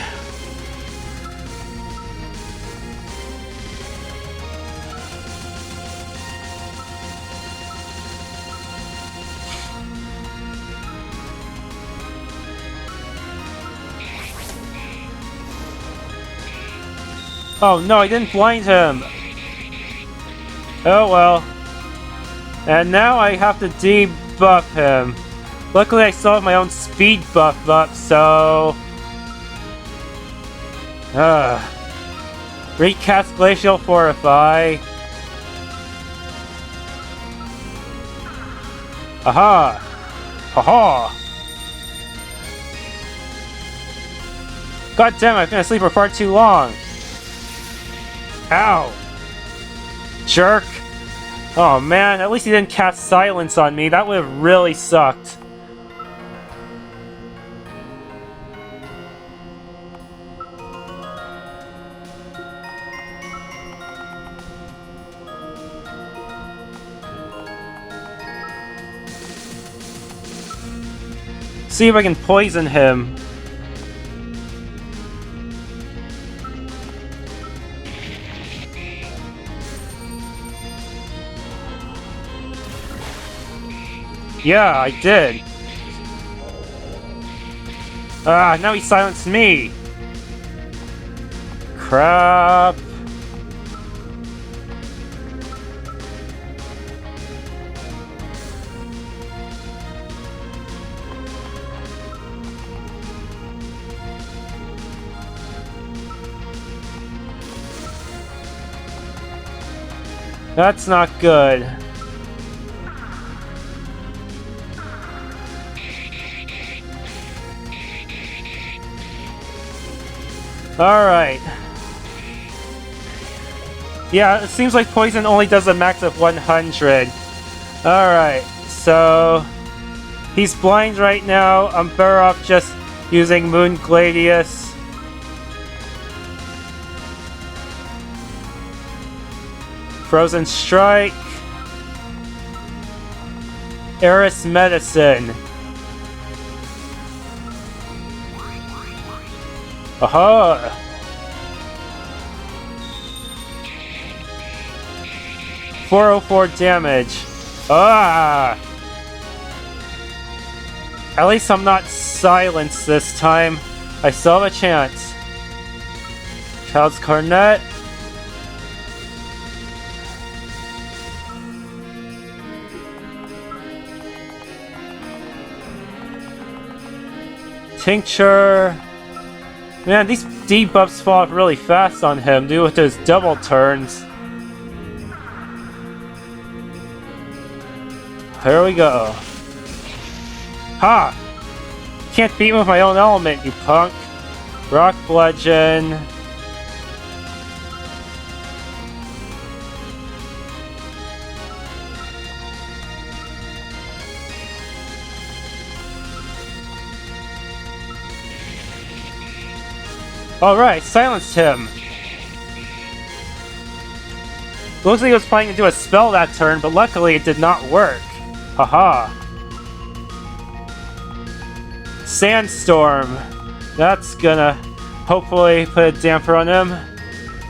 Oh no, I didn't blind him! Oh well. And now I have to debuff him. Luckily I still have my own speed buff up, so... Recast Glacial Fortify. Aha! Haha! God damn, I've been asleep for far too long. Ow! Jerk! Oh man, at least he didn't cast Silence on me. That would have really sucked. See if I can poison him. Yeah, I did. Ah, now he silenced me! Crap! That's not good. Alright. Yeah, it seems like poison only does a max of 100. Alright, so... he's blind right now. I'm better off just using Moon Gladius. Frozen Strike. Eris Medicine. Aha! $404 damage. Ah! At least I'm not silenced this time. I still have a chance. Child's Cornet. Tincture. Man, these debuffs fall off really fast on him due to his double turns. Here we go. Ha! Can't beat me with my own element, you punk. Rock Bludgeon. Alright, silenced him. Looks like he was planning to do a spell that turn, but luckily it did not work. Haha. Sandstorm. That's gonna hopefully put a damper on him.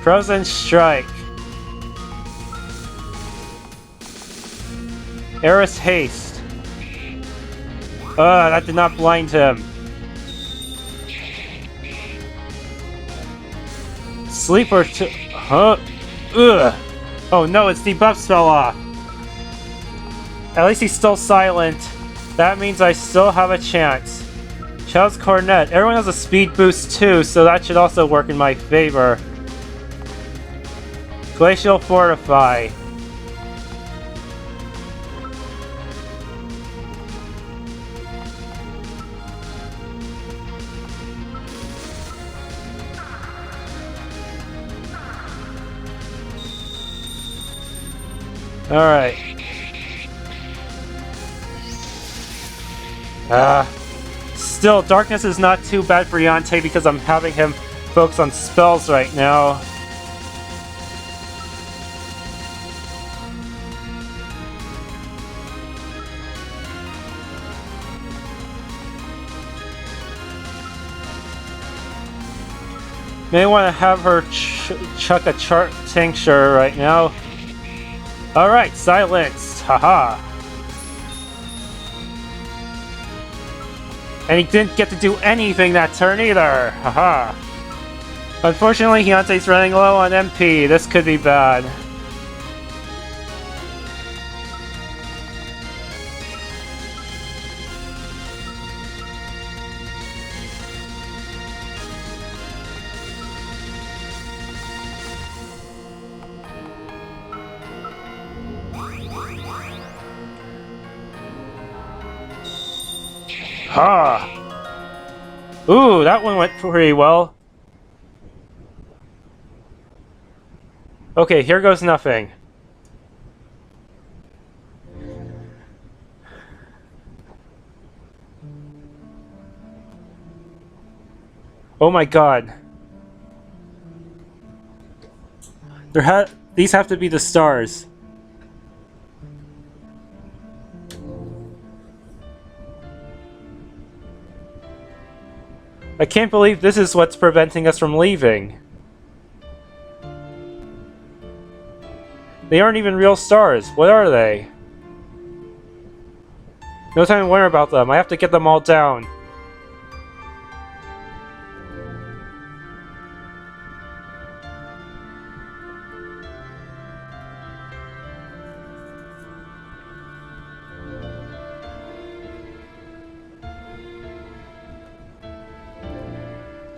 Frozen Strike. Eris Haste. That did not blind him. Sleeper to... Huh? Ugh. Oh no, its debuffs fell off. At least he's still silent. That means I still have a chance. Child's Cornet. Everyone has a speed boost too, so that should also work in my favor. Glacial Fortify. Alright. Still, darkness is not too bad for Hiante because I'm having him focus on spells right now. May want to have her chuck a tincture right now. Alright, silenced. Haha. And he didn't get to do anything that turn either. Haha. Unfortunately, Hiante's running low on MP. This could be bad. Ha! Ooh, that one went pretty well. Okay, here goes nothing. Oh my god. These have to be the stars. I can't believe this is what's preventing us from leaving. They aren't even real stars. What are they? No time to worry about them. I have to get them all down.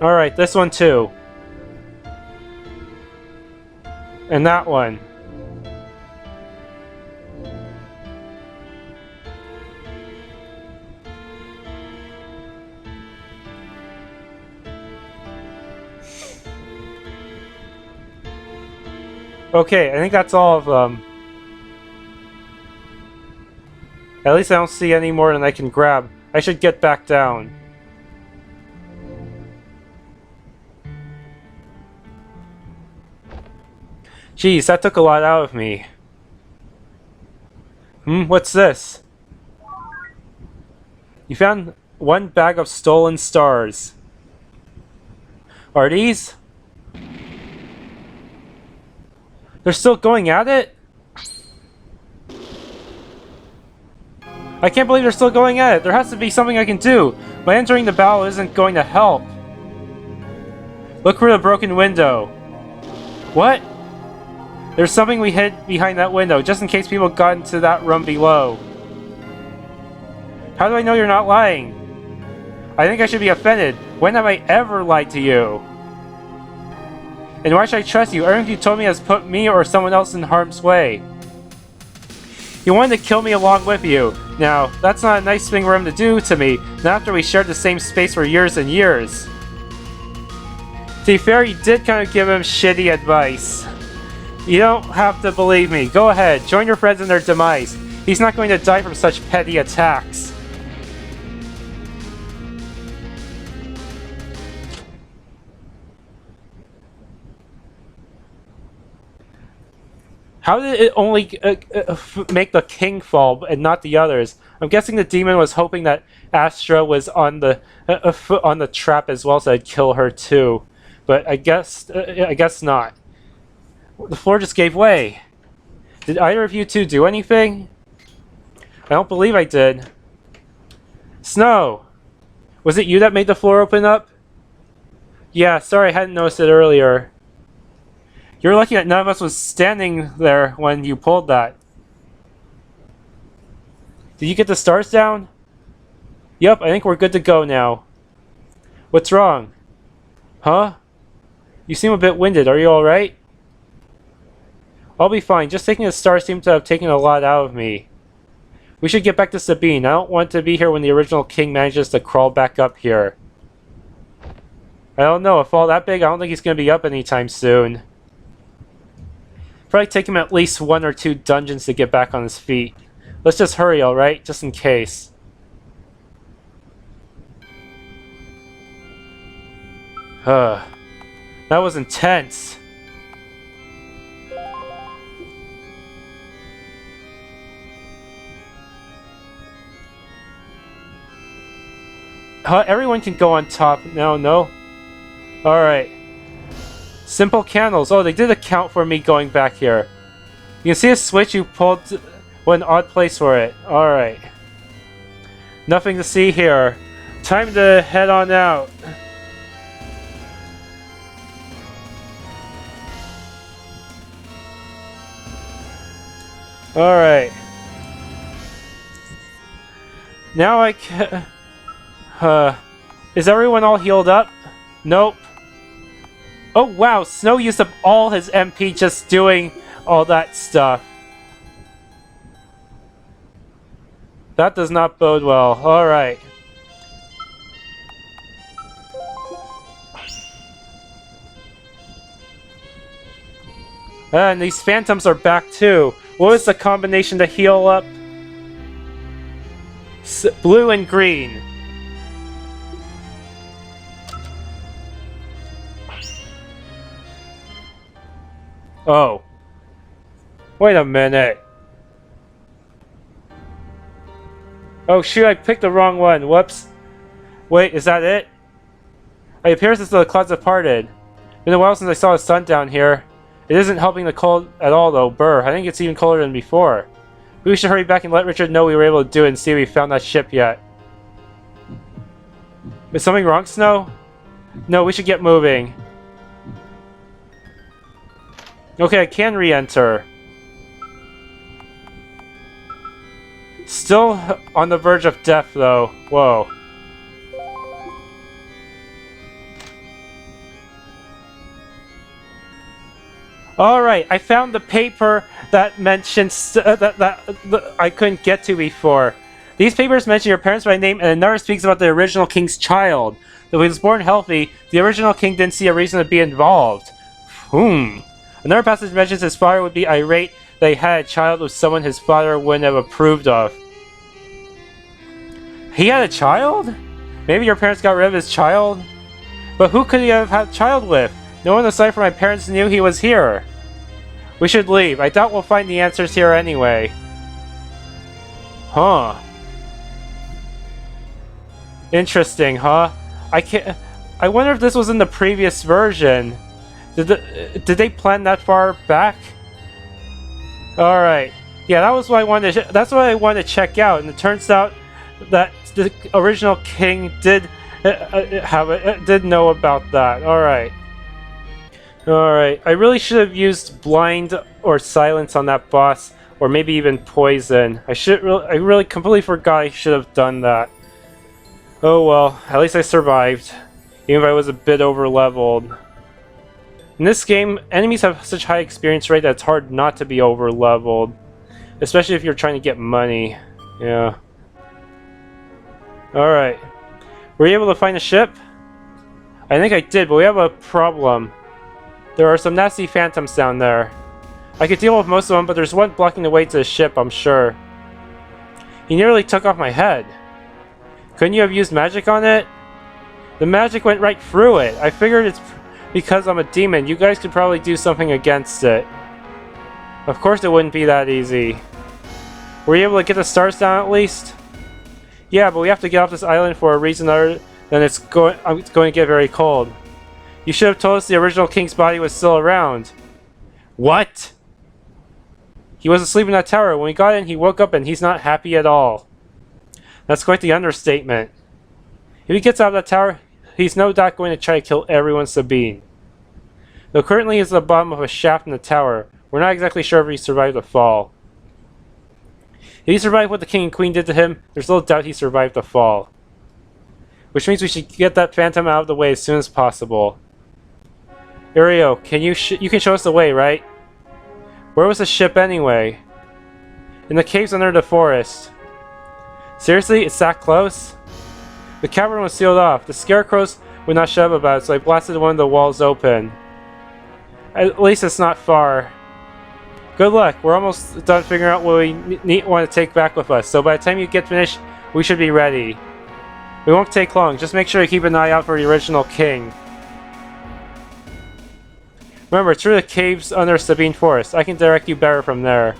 Alright, this one too. And that one. Okay, I think that's all of them. At least I don't see any more than I can grab. I should get back down. Jeez, that took a lot out of me. What's this? You found one bag of stolen stars. Are these? They're still going at it? I can't believe they're still going at it. There has to be something I can do. But entering the battle isn't going to help. Look for the broken window. What? There's something we hid behind that window, just in case people got into that room below. How do I know you're not lying? I think I should be offended. When have I ever lied to you? And why should I trust you? Everything you told me has put me or someone else in harm's way. You wanted to kill me along with you. Now, that's not a nice thing for him to do to me, not after we shared the same space for years and years. To be fair, you did kind of give him shitty advice. You don't have to believe me. Go ahead, join your friends in their demise. He's not going to die from such petty attacks. How did it only make the king fall and not the others? I'm guessing the demon was hoping that Astra was on the trap as well, so I'd kill her too. But I guess not. The floor just gave way. Did either of you two do anything? I don't believe I did. Snow! Was it you that made the floor open up? Yeah, sorry I hadn't noticed it earlier. You're lucky that none of us was standing there when you pulled that. Did you get the stars down? Yep, I think we're good to go now. What's wrong? Huh? You seem a bit winded. Are you alright? I'll be fine. Just taking the stars seemed to have taken a lot out of me. We should get back to Sabine. I don't want to be here when the original king manages to crawl back up here. I don't know. A fall that big, I don't think he's going to be up anytime soon. Probably take him at least 1 or 2 dungeons to get back on his feet. Let's just hurry, alright? Just in case. That was intense. Everyone can go on top. No. Alright. Simple candles. Oh, they did account for me going back here. You can see a switch you pulled. What an odd place for it. Alright. Nothing to see here. Time to head on out. Alright. Now I can... is everyone all healed up? Nope. Oh wow, Snow used up all his MP just doing all that stuff. That does not bode well. Alright. And these phantoms are back too. What was the combination to heal up? Blue and green. Oh. Wait a minute. Oh shoot, I picked the wrong one. Whoops. Wait, is that it? It appears as though the clouds have parted. It's been a while since I saw the sun down here. It isn't helping the cold at all though. Brr, I think it's even colder than before. We should hurry back and let Richard know we were able to do it and see if we found that ship yet. Is something wrong, Snow? No, we should get moving. Okay, I can re-enter. Still on the verge of death, though. Whoa. Alright, I found the paper that mentions that I couldn't get to before. These papers mention your parents by name, and another speaks about the original king's child. Though he was born healthy, the original king didn't see a reason to be involved. Another passage mentions his father would be irate that he had a child with someone his father wouldn't have approved of. He had a child? Maybe your parents got rid of his child? But who could he have had a child with? No one aside from my parents knew he was here. We should leave. I doubt we'll find the answers here anyway. Huh. Interesting, huh? I wonder if this was in the previous version. Did they plan that far back? All right. Yeah, that was what I wanted. That's what I wanted to check out, and it turns out that the original king did did know about that. All right. All right. I really should have used blind or silence on that boss, or maybe even poison. I really completely forgot I should have done that. Oh well, at least I survived, even if I was a bit over-leveled. In this game, enemies have such high experience rate that it's hard not to be over-leveled, especially if you're trying to get money. Yeah. Alright. Were you able to find a ship? I think I did, but we have a problem. There are some nasty phantoms down there. I could deal with most of them, but there's one blocking the way to the ship, I'm sure. He nearly took off my head. Couldn't you have used magic on it? The magic went right through it. I figured it's because I'm a demon. You guys could probably do something against it. Of course it wouldn't be that easy. Were you able to get the stars down at least? Yeah, but we have to get off this island for a reason other than it's going to get very cold. You should have told us the original king's body was still around. What? He was asleep in that tower. When we got in, he woke up and he's not happy at all. That's quite the understatement. If he gets out of that tower, he's no doubt going to try to kill everyone Sabine. Though currently he's at the bottom of a shaft in the tower, we're not exactly sure if he survived the fall. If he survived what the king and queen did to him, there's little doubt he survived the fall. Which means we should get that phantom out of the way as soon as possible. Irio, you can show us the way, right? Where was the ship anyway? In the caves under the forest. Seriously? It's that close? The cavern was sealed off. The scarecrows would not shut up about it, so I blasted one of the walls open. At least it's not far. Good luck. We're almost done figuring out what we want to take back with us, so by the time you get finished, we should be ready. We won't take long. Just make sure you keep an eye out for the original king. Remember, through the caves under Sabine Forest. I can direct you better from there.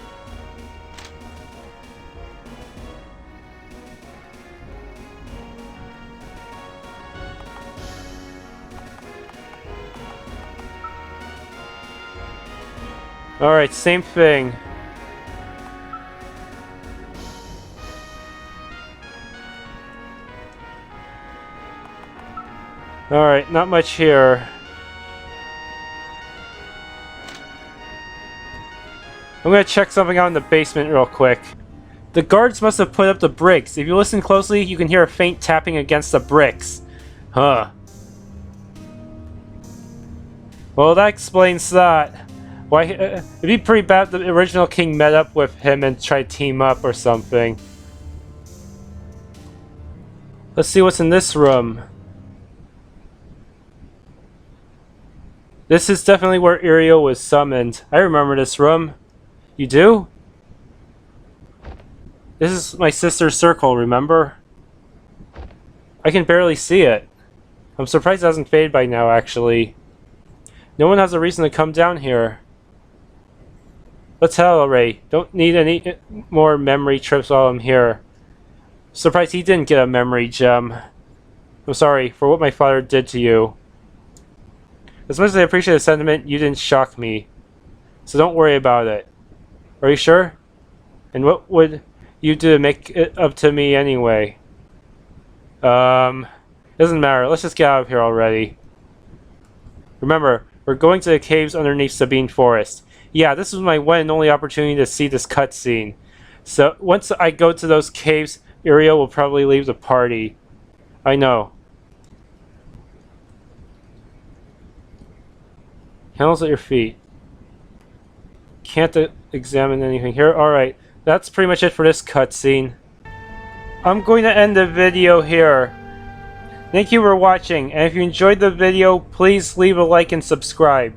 Alright, same thing. Alright, not much here. I'm gonna check something out in the basement real quick. The guards must have put up the bricks. If you listen closely, you can hear a faint tapping against the bricks. Huh. Well, that explains that. Why? It'd be pretty bad if the original king met up with him and tried to team up or something. Let's see what's in this room. This is definitely where Irio was summoned. I remember this room. You do? This is my sister's circle, remember? I can barely see it. I'm surprised it hasn't faded by now, actually. No one has a reason to come down here. Let's head already. Don't need any more memory trips while I'm here. Surprised he didn't get a memory gem. I'm sorry for what my father did to you. As much as I appreciate the sentiment, you didn't shock me. So don't worry about it. Are you sure? And what would you do to make it up to me anyway? Doesn't matter. Let's just get out of here already. Remember, we're going to the caves underneath Sabine Forest. Yeah, this was my one and only opportunity to see this cutscene. So once I go to those caves, Irio will probably leave the party. I know. Candles at your feet. Can't examine anything here. Alright, that's pretty much it for this cutscene. I'm going to end the video here. Thank you for watching, and if you enjoyed the video, please leave a like and subscribe.